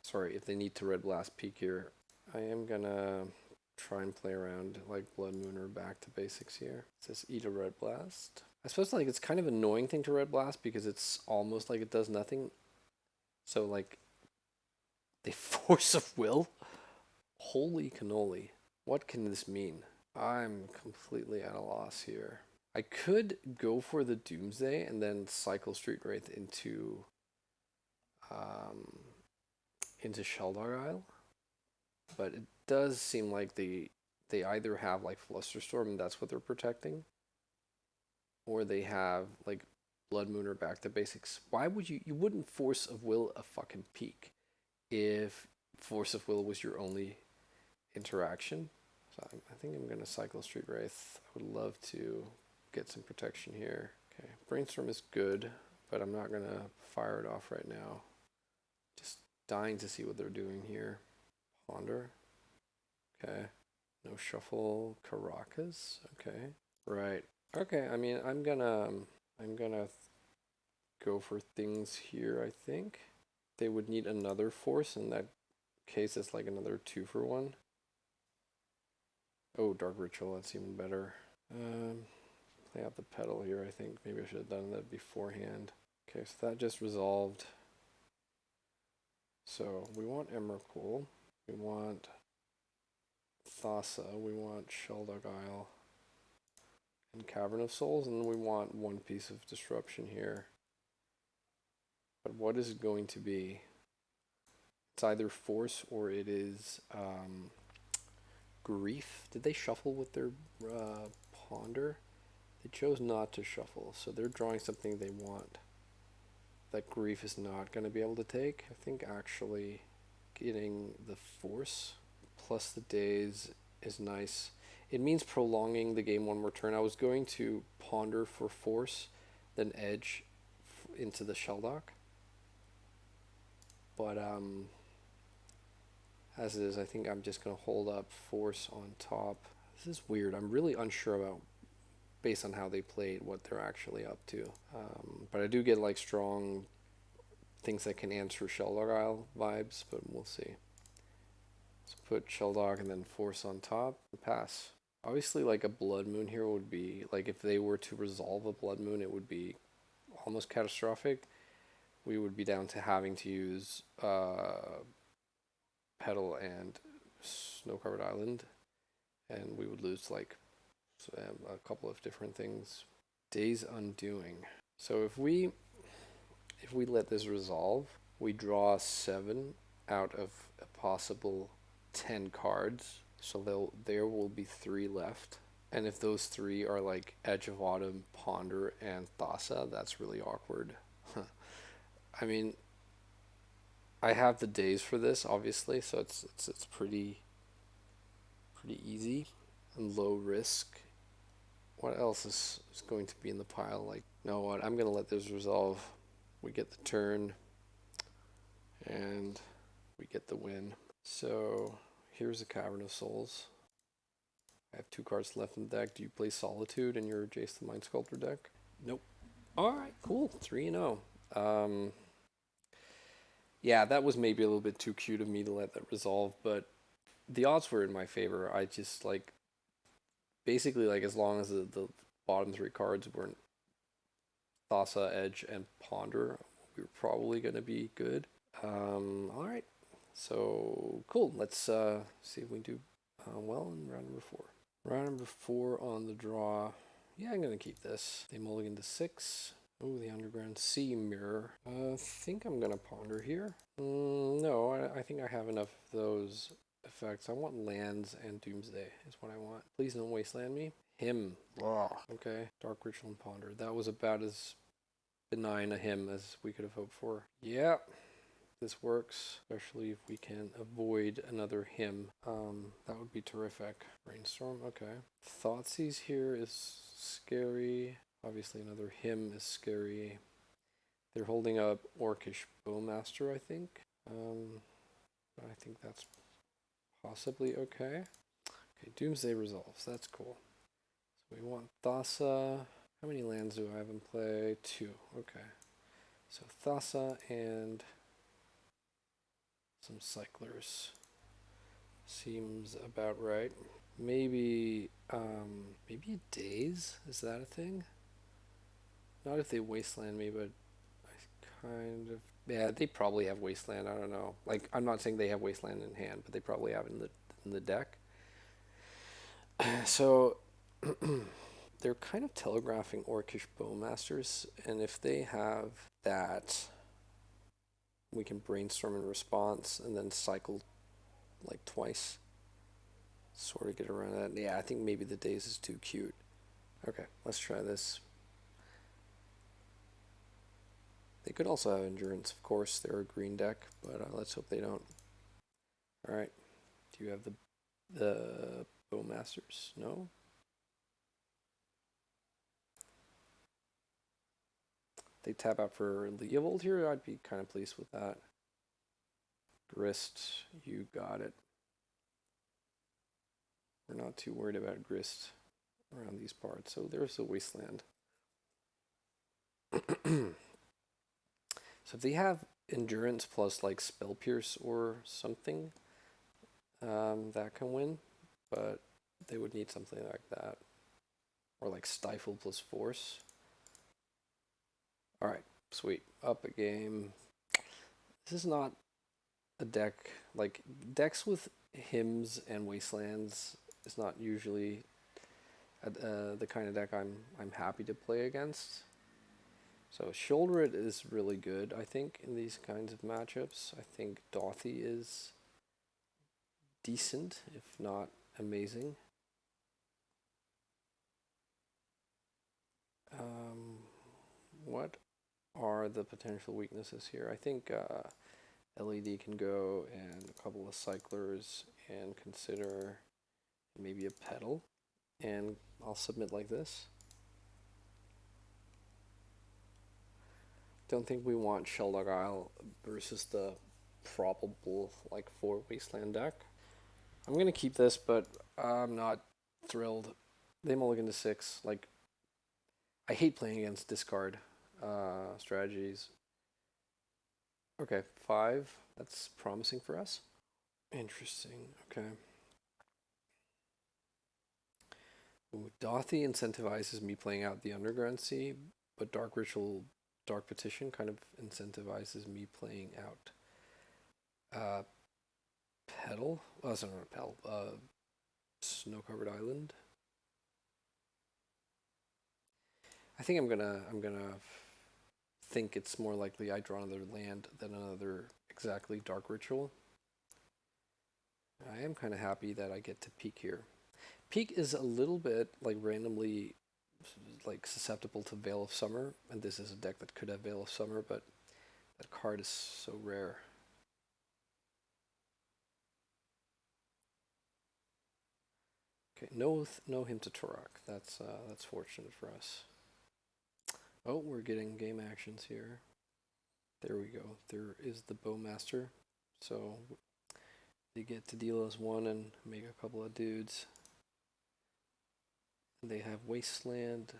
Sorry, if they need to Red Blast peak here. I am going to try and play around like Blood Moon or back to basics here. It says eat a Red Blast. I suppose like it's kind of an annoying thing to Red Blast because it's almost like it does nothing. So like They force of will? Holy cannoli. What can this mean? I'm completely at a loss here. I could go for the Doomsday and then cycle Street Wraith um, into Sheldar Isle, but it does seem like they either have like Flusterstorm and that's what they're protecting, or they have like Blood Moon or Back to Basics. Why would you wouldn't Force of Will a fucking peak if Force of Will was your only interaction? So I think I'm gonna cycle Street Wraith. I would love to get some protection here. Okay, Brainstorm is good, but I'm not gonna fire it off right now. Just dying to see what they're doing here. Ponder. Okay. No shuffle. Caracas. Okay. Right. Okay. I mean, I'm gonna go for things here. I think they would need another force. In that case, it's like another 2-for-1. Oh, Dark Ritual. That's even better. Play out the pedal here. I think maybe I should have done that beforehand. Okay, so that just resolved. So we want Emrakul. We want Thassa, we want Sheldog Isle and Cavern of Souls, and then we want one piece of disruption here. But what is it going to be? It's either Force or it is Grief. Did they shuffle with their Ponder? They chose not to shuffle, so they're drawing something they want that Grief is not going to be able to take. I think actually getting the Force plus the days is nice. It means prolonging the game one more turn. I was going to Ponder for Force, then Edge into the Shelldock. But as it is, I think I'm just going to hold up Force on top. This is weird. I'm really unsure about, based on how they played, what they're actually up to. But I do get like strong things that can answer Sheldog Isle vibes, but we'll see. So put Sheldog and then Force on top. Pass. Obviously, like a Blood Moon here would be, like if they were to resolve a Blood Moon, it would be almost catastrophic. We would be down to having to use Petal and Snow Covered Island, and we would lose like a couple of different things. Days Undoing. So if we let this resolve, we draw 7 out of a possible 10 cards. So there will be 3 left. And if those 3 are like Edge of Autumn, Ponder, and Thassa, that's really awkward. I mean, I have the days for this, obviously, so it's pretty easy and low risk. What else is going to be in the pile? Like, you know what? I'm gonna let this resolve. We get the turn, and we get the win. So here's the Cavern of Souls. I have 2 cards left in the deck. Do you play Solitude in your Jace the Mind Sculptor deck? Nope. All right, cool. 3-0. Yeah, that was maybe a little bit too cute of me to let that resolve, but the odds were in my favor. I just like basically like as long as the bottom 3 cards weren't Thassa, Edge, and Ponder, we were probably gonna be good. All right. So cool. Let's see if we do well in round number 4. Round number 4 on the draw. Yeah, I'm gonna keep this. They mulligan to 6. Oh, the Underground Sea Mirror. I think I'm gonna Ponder here. No, I think I have enough of those effects. I want lands and Doomsday is what I want. Please don't wasteland me. Him. Ugh. Okay. Dark Ritual and Ponder. That was about as benign a him as we could have hoped for. Yeah. This works, especially if we can avoid another him. That would be terrific. Brainstorm, okay. Thoughtseize here is scary. Obviously another him is scary. They're holding up Orcish Bowmaster, I think. I think that's possibly okay. Okay, Doomsday resolves. That's cool. So we want Thassa. How many lands do I have in play? 2. Okay. So Thassa and some cyclers seems about right. Maybe maybe days, is that a thing? Not if they wasteland me, but I kind of Yeah, they probably have Wasteland. I don't know. Like, I'm not saying they have Wasteland in hand, but they probably have it in the deck. So they're kind of telegraphing Orcish Bowmasters, and if they have that, we can brainstorm in response and then cycle like twice. Sort of get around that. Yeah, I think maybe the days is too cute. Okay, let's try this. They could also have endurance, of course. They're a green deck, but let's hope they don't. All right. Do you have the Bowmasters? No. They tap out for Leovold here. I'd be kind of pleased with that. Grist, you got it. We're not too worried about Grist around these parts. So there's the Wasteland. So if they have endurance plus like Spell Pierce or something, that can win, but they would need something like that. Or like Stifle plus Force. Alright, sweet. Up a game. This is not a deck, like, decks with hymns and wastelands is not usually the kind of deck I'm happy to play against. So Shoulder It is really good, I think, in these kinds of matchups. I think Dothy is decent, if not amazing. What are the potential weaknesses here? I think LED can go and a couple of cyclers and consider maybe a pedal. And I'll submit like this. Don't think we want Sheldog Isle versus the probable like 4 Wasteland deck. I'm gonna keep this, but I'm not thrilled. They mulligan to 6. Like, I hate playing against discard strategies. Okay, 5. That's promising for us. Interesting. Okay. Ooh, Dothy incentivizes me playing out the Underground Sea, but Dark Ritual, Dark Petition kind of incentivizes me playing out Petal. Oh, sorry, not Petal. Snow Covered Island. I think I'm gonna think it's more likely I draw another land than another exactly Dark Ritual. I am kind of happy that I get to peak here. Peak is a little bit like randomly like susceptible to Veil of Summer, and this is a deck that could have Veil of Summer, but that card is so rare. Okay, no hint to Turok. That's fortunate for us. Oh, we're getting game actions here. There we go. There is the Bowmaster. So they get to deal us 1 and make a couple of dudes. They have Wasteland,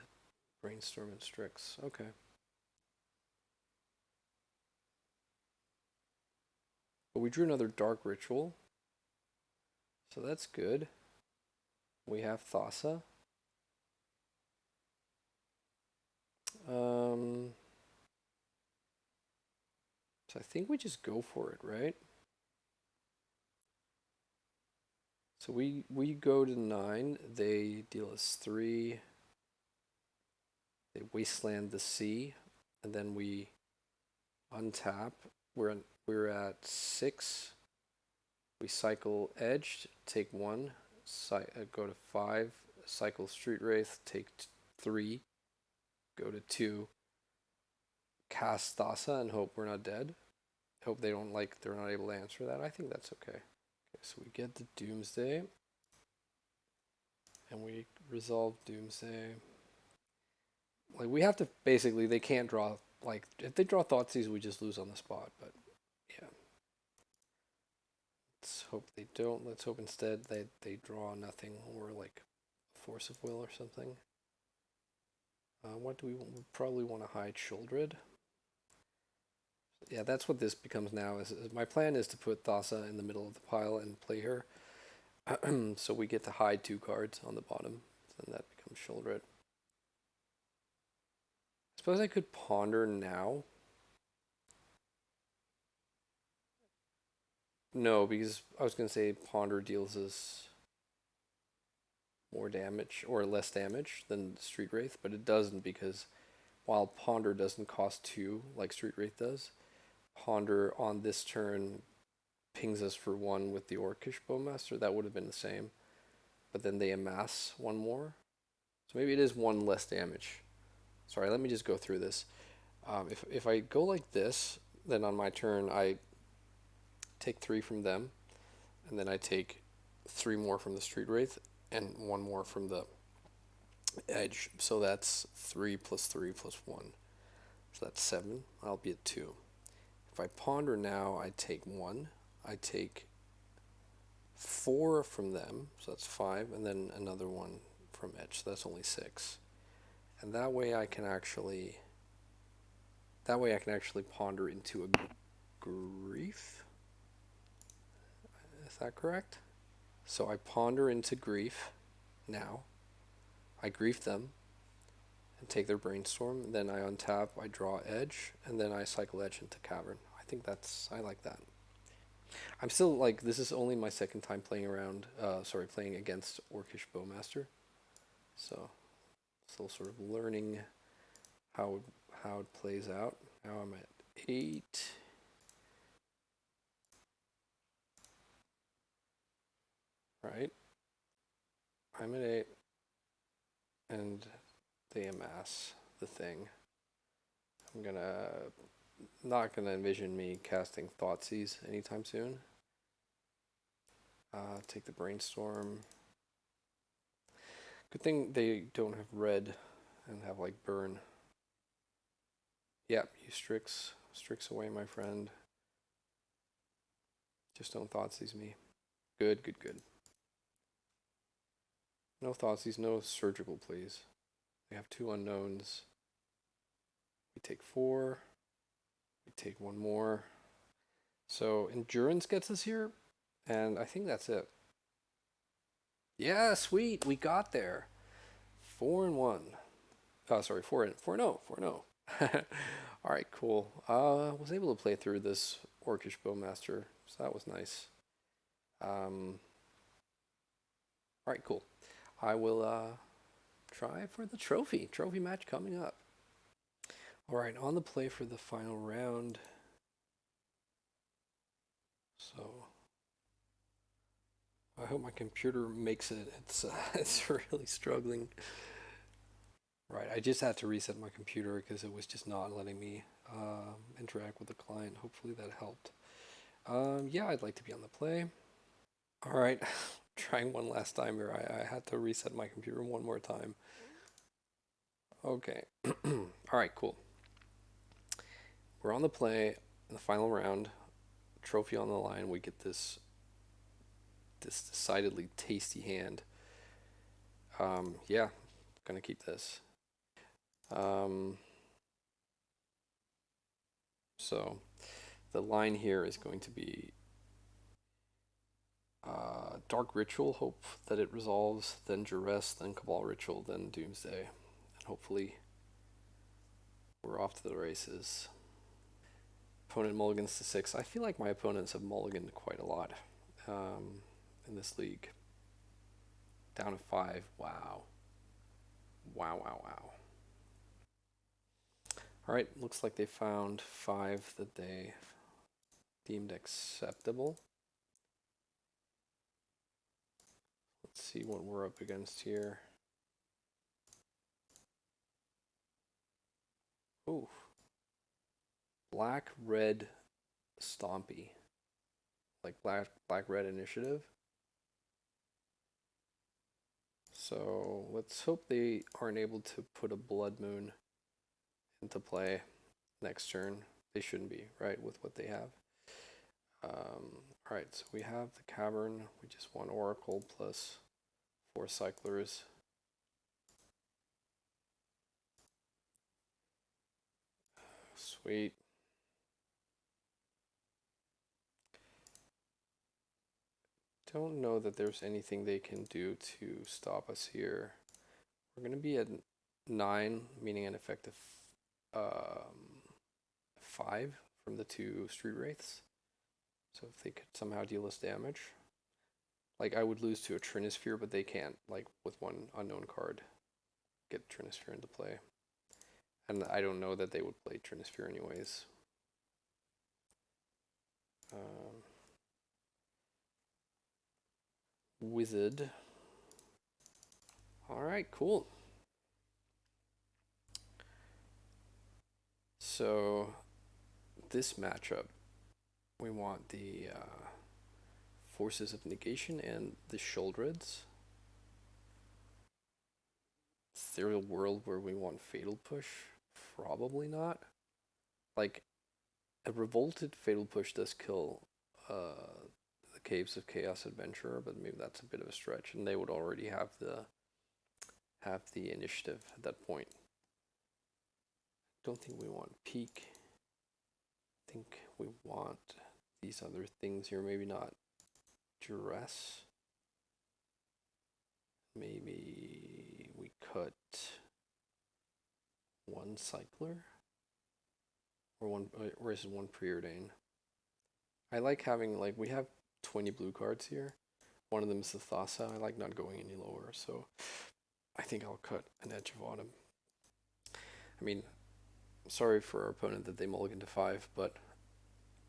Brainstorm, and Strix. Okay. But we drew another Dark Ritual. So that's good. We have Thassa. So I think we just go for it, right? So we go to 9. They deal us 3. They Wasteland the Sea, and then we untap. We're at 6. We cycle Edged, take 1. Go to 5. Cycle Street Wraith, take 3. Go to 2. Cast Thassa and hope we're not dead. Hope they're not able to answer that. I think that's okay. Okay, so we get the Doomsday. And we resolve Doomsday. Like, we have to basically, they can't draw, like, if they draw Thoughtseize, we just lose on the spot, but yeah. Let's hope they don't. Let's hope instead they draw nothing or like Force of Will or something. What do we want? We probably want to hide Shuldred. Yeah, that's what this becomes now. Is my plan is to put Thassa in the middle of the pile and play her. So we get to hide 2 cards on the bottom. And that becomes Shuldred. I suppose I could ponder now. No, because I was gonna say Ponder deals us more damage or less damage than Street Wraith, but it doesn't because while Ponder doesn't cost 2 like Street Wraith does, Ponder on this turn pings us for 1 with the Orcish Bowmaster. That would have been the same, but then they amass 1 more. So maybe it is 1 less damage. Sorry, let me just go through this. If I go like this, then on my turn I take 3 from them, and then I take 3 more from the Street Wraith, and 1 more from the Edge. So that's 3 plus 3 plus 1. So that's 7. I'll be at 2. If I ponder now, I take 1. I take 4 from them, so that's 5, and then another 1 from Edge, so that's only 6. And that way I can actually ponder into a grief. Is that correct? So I ponder into grief now. I grief them and take their brainstorm. And then I untap, I draw Edge, and then I cycle Edge into Cavern. I like that. I'm still like, this is only my second time playing around, playing against Orcish Bowmaster. So, still sort of learning how it plays out. Now I'm at 8. Right? I'm at 8. And they amass the thing. Not gonna envision me casting Thoughtseize anytime soon. Take the brainstorm. Good thing they don't have red and have like burn. Yep, you Strix away, my friend. Just don't Thoughtseize me. Good, good, good. No Thoughtseize, no surgical, please. We have 2 unknowns. We take 4. We take 1 more. So endurance gets us here, and I think that's it. Yeah, sweet, we got there. 4 and 1. Oh, sorry, 4 and 0. 4 and 0. All right, cool. Was able to play through this Orcish Bowmaster, so that was nice. All right, cool. I will try for the trophy match coming up. All right, on the play for the final round. So I hope my computer makes it. It's really struggling. Right, I just had to reset my computer because it was just not letting me interact with the client. Hopefully that helped. Yeah, I'd like to be on the play. All right, trying one last time here. I had to reset my computer 1 more time. Okay. All right, cool. We're on the play in the final round. Trophy on the line. We get this decidedly tasty hand. Yeah, gonna keep this. Um, so the line here is going to be Dark Ritual, hope that it resolves, then Duress, then Cabal Ritual, then Doomsday. And hopefully we're off to the races. Opponent mulligans to 6. I feel like my opponents have mulliganed quite a lot in this league. Down to 5. Wow. Wow, wow, wow. Alright, looks like they found 5 that they deemed acceptable. Let's see what we're up against here. Ooh. Black, red, stompy. Like black, red initiative. So let's hope they aren't able to put a Blood Moon into play next turn. They shouldn't be, right, with what they have. Alright, so we have the Cavern. We just want Oracle plus 4 Cyclers. Sweet. Don't know that there's anything they can do to stop us here. We're going to be at 9, meaning an effective 5 from the 2 Street Wraiths. So if they could somehow deal us damage, like I would lose to a Trinisphere, but they can't. Like with one unknown card, get Trinisphere into play, and I don't know that they would play Trinisphere anyways. Wizard. All right, cool. So this matchup, we want the Forces of Negation and the Sheoldreds. Is there a world where we want Fatal Push? Probably not. Like, a Revolted Fatal Push does kill the Caves of Chaos Adventurer, but maybe that's a bit of a stretch, and they would already have the initiative at that point. Don't think we want Peak. I think we want these other things here. Maybe not Duress. Maybe we cut one Cycler, or is it one Preordain? I like having, like, we have 20 blue cards here. One of them is the Thassa. I like not going any lower, so I think I'll cut an Edge of Autumn. I mean, sorry for our opponent that they mulliganed to 5, but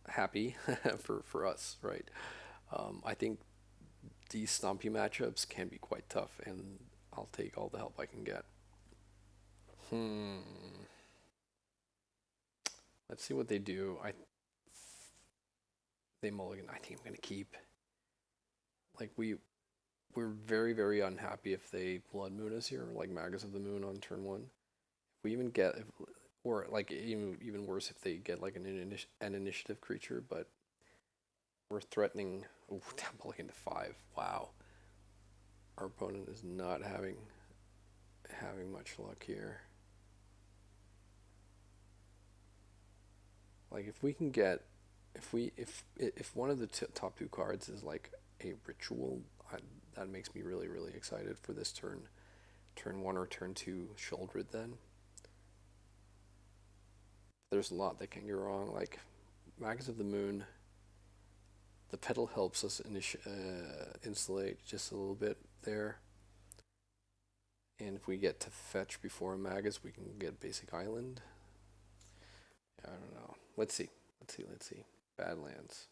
happy for us, right? I think these Stompy matchups can be quite tough, and I'll take all the help I can get. Let's see what they do. They mulligan. I think I'm gonna keep. Like we're very, very unhappy if they Blood Moon us here, like Magus of the Moon on turn 1. If we even get, or like even worse if they get like an initiative creature, but we're threatening. Oh, down mulligan to 5. Wow, our opponent is not having much luck here. Like if we can get, if one of the top 2 cards is like a ritual, that makes me really, really excited for this turn 1 or turn 2 Sheoldred. Then there's a lot that can go wrong. Like Magus of the Moon, the Petal helps us insulate just a little bit there, and if we get to fetch before a Magus, we can get basic island. I don't know. Let's see. Badlands.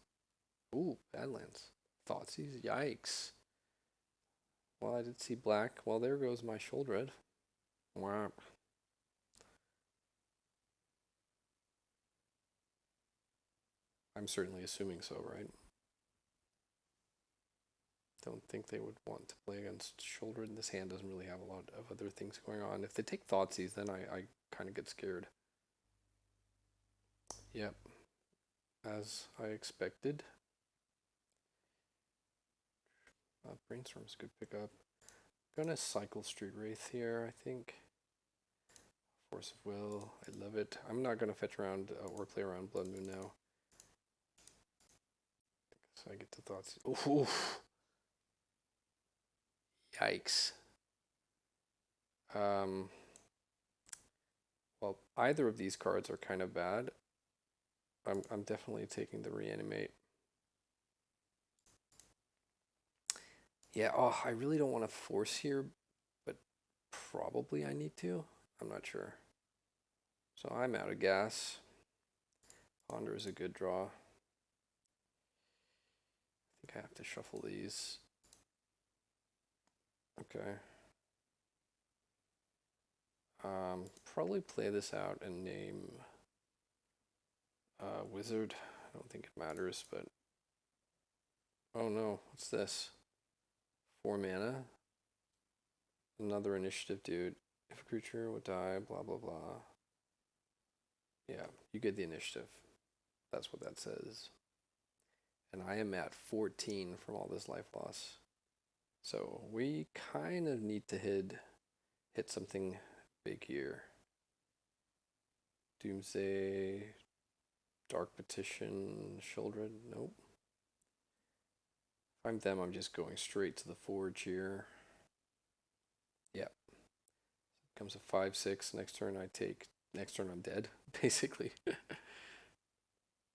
Ooh, Badlands. Thoughtseize. Yikes. Well, I did see black. Well, there goes my Sheoldred. Wow. I'm certainly assuming so, right? Don't think they would want to play against Sheoldred. This hand doesn't really have a lot of other things going on. If they take Thoughtseize, then I kind of get scared. Yep. As I expected. Brainstorm's a good pickup. Gonna cycle Street Wraith here, I think. Force of Will, I love it. I'm not gonna fetch around or play around Blood Moon now. So I get the thoughts. Oof. Yikes. Well, either of these cards are kind of bad. I'm definitely taking the Reanimate. Yeah, oh, I really don't want to force here, but probably I need to. I'm not sure. So I'm out of gas. Ponder is a good draw. I think I have to shuffle these. Okay. Probably play this out and name Wizard. I don't think it matters, but oh no, what's this? 4 mana. Another initiative, dude. If a creature would die, blah blah blah. Yeah, you get the initiative. That's what that says. And I am at 14 from all this life loss. So we kind of need to hit something big here. Doomsday, Dark Petition, Sheoldred, nope. If I'm them, I'm just going straight to the Forge here. Yeah. Comes a 5/6. Next turn I take. Next turn I'm dead, basically.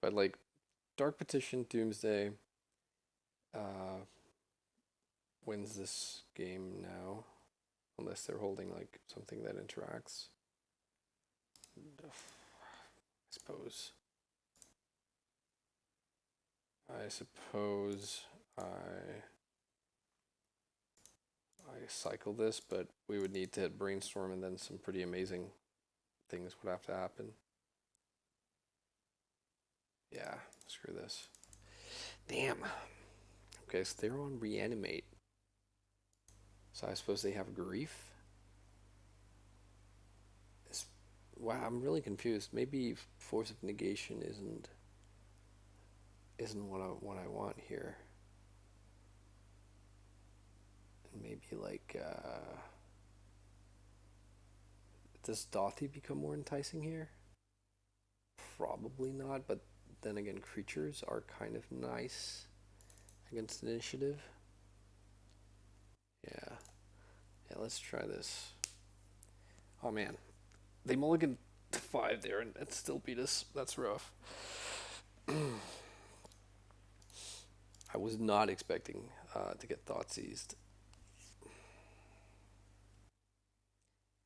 But like, Dark Petition, Doomsday uh, wins this game now, unless they're holding like something that interacts. I suppose. I suppose I I cycle this, but we would need to hit brainstorm, and then some pretty amazing things would have to happen. Yeah, screw this. Damn. Okay, so they're on reanimate. So I suppose they have grief. This, wow, I'm really confused. Maybe force of negation isn't what I want here. And maybe like does Dothy become more enticing here? Probably not, but then again, creatures are kind of nice against initiative. Yeah. Yeah, let's try this. Oh man. They mulliganed to 5 there and still beat us. That's rough. I was not expecting to get thought seized.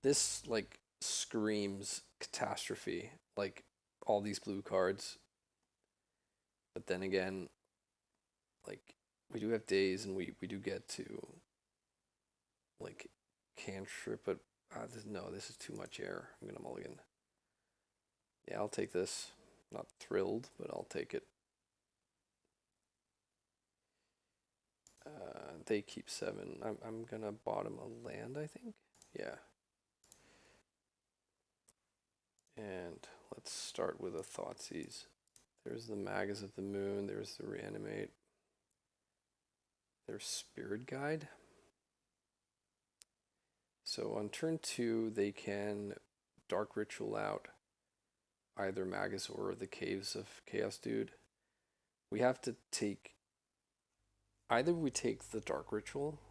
This like screams catastrophe. Like all these blue cards. But then again, like we do have days and we do get to like cantrip, but no, this is too much air. I'm gonna mulligan. Yeah, I'll take this. Not thrilled, but I'll take it. They keep 7. I'm gonna bottom a land, I think. Yeah. And let's start with a Thoughtseize. There's the Magus of the Moon. There's the Reanimate. There's Spirit Guide. So on turn 2, they can Dark Ritual out either Magus or the Caves of Chaos Dude. We have to take... Either we take the Dark Ritual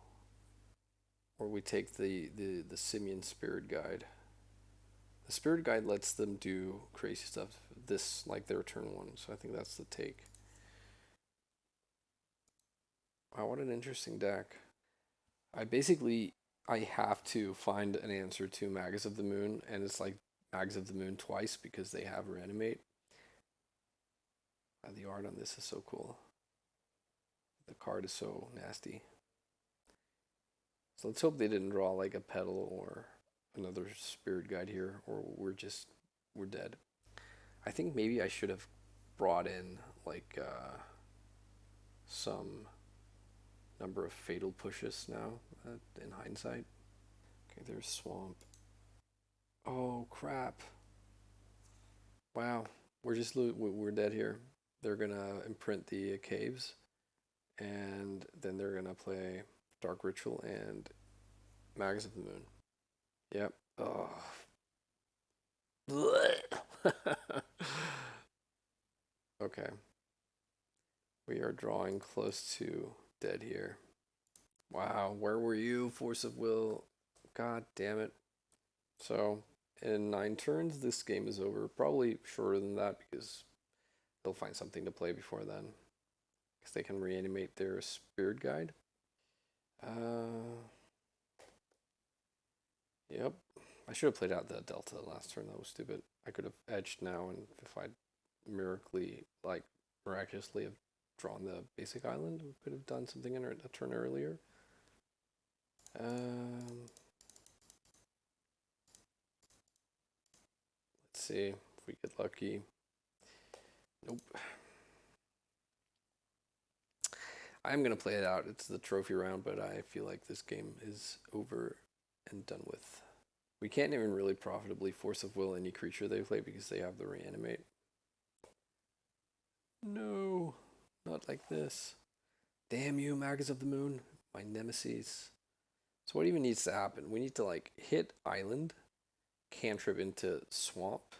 or we take the Simian Spirit Guide. The Spirit Guide lets them do crazy stuff. This, like their turn 1, so I think that's the take. Wow, what an interesting deck. I have to find an answer to Magus of the Moon, and it's like Magus of the Moon twice because they have Reanimate. The art on this is so cool. The card is so nasty. So let's hope they didn't draw like a Petal or another Spirit Guide here, or we're dead. I think maybe I should have brought in like some number of fatal pushes now in hindsight. Okay, there's Swamp. Oh crap! Wow, we're dead here. They're gonna imprint the caves, and then they're gonna play Dark Ritual and Magus of the Moon. Yep. Oh. Okay. We are drawing close to dead here. Wow, where were you, Force of Will? God damn it. So, in 9 turns, this game is over. Probably shorter than that because they'll find something to play before then. Because they can reanimate their Spirit Guide. Yep. I should have played out the Delta last turn. That was stupid. I could have edged now, and if I'd miraculously have drawn the basic island, we could have done something in a turn earlier. Let's see if we get lucky. Nope. I'm going to play it out. It's the trophy round, but I feel like this game is over and done with. We can't even really profitably Force of Will any creature they play because they have the Reanimate. No, not like this. Damn you, Magus of the Moon, my nemesis. So what even needs to happen? We need to like hit island, cantrip into swamp,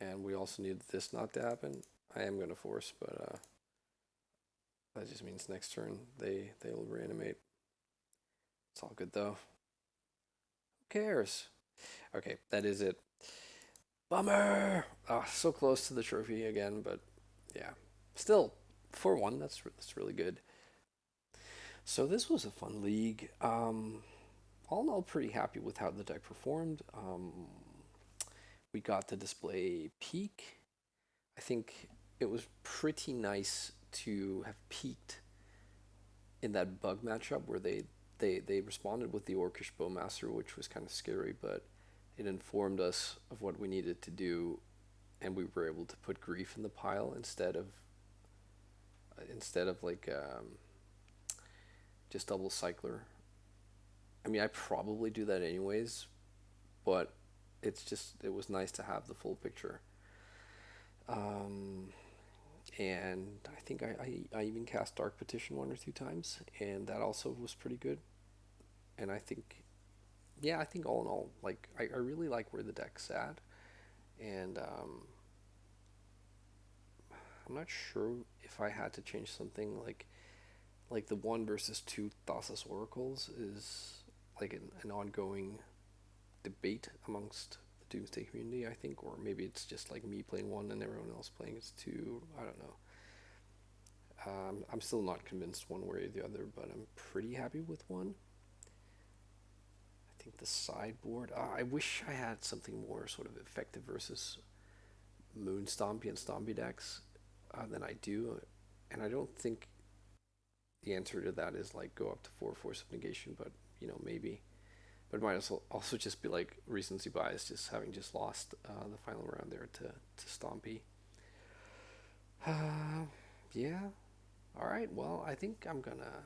and we also need this not to happen. I am going to force, but that just means next turn they'll reanimate. It's all good though. Who cares? Okay, that is it. Bummer. So close to the trophy again, but yeah, still 4-1. That's really good. So this was a fun league. All in all, pretty happy with how the deck performed. We got to display peak. I think it was pretty nice to have peaked in that bug matchup where they responded with the Orcish Bowmaster, which was kind of scary, but it informed us of what we needed to do, and we were able to put grief in the pile instead of like just double cycler. I mean, I probably do that anyways, but it was nice to have the full picture. Um, and I think I even cast Dark Petition 1 or 2 times, and that also was pretty good. And I think, yeah, I think all in all, like I really like where the deck's at, and I'm not sure if I had to change something like the 1 versus 2 Thassa's Oracles is like an ongoing debate amongst the Doomsday community, I think, or maybe it's just like me playing one and everyone else playing is two. I don't know. I'm still not convinced one way or the other, but I'm pretty happy with one. I think the sideboard. I wish I had something more sort of effective versus Moon Stompy and Stompy decks than I do, and I don't think the answer to that is like go up to 4 Force of Negation, but maybe. But it might also just be like recency bias, just having just lost the final round there to Stompy. Yeah. All right. Well, I think I'm gonna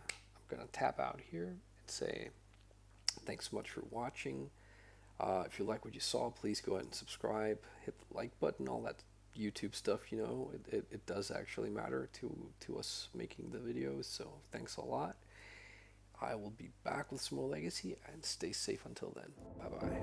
tap out here and say thanks so much for watching. If you like what you saw, please go ahead and subscribe, hit the like button, all that YouTube stuff. It does actually matter to us making the videos. So thanks a lot. I will be back with some more Legacy, and stay safe until then. Bye bye.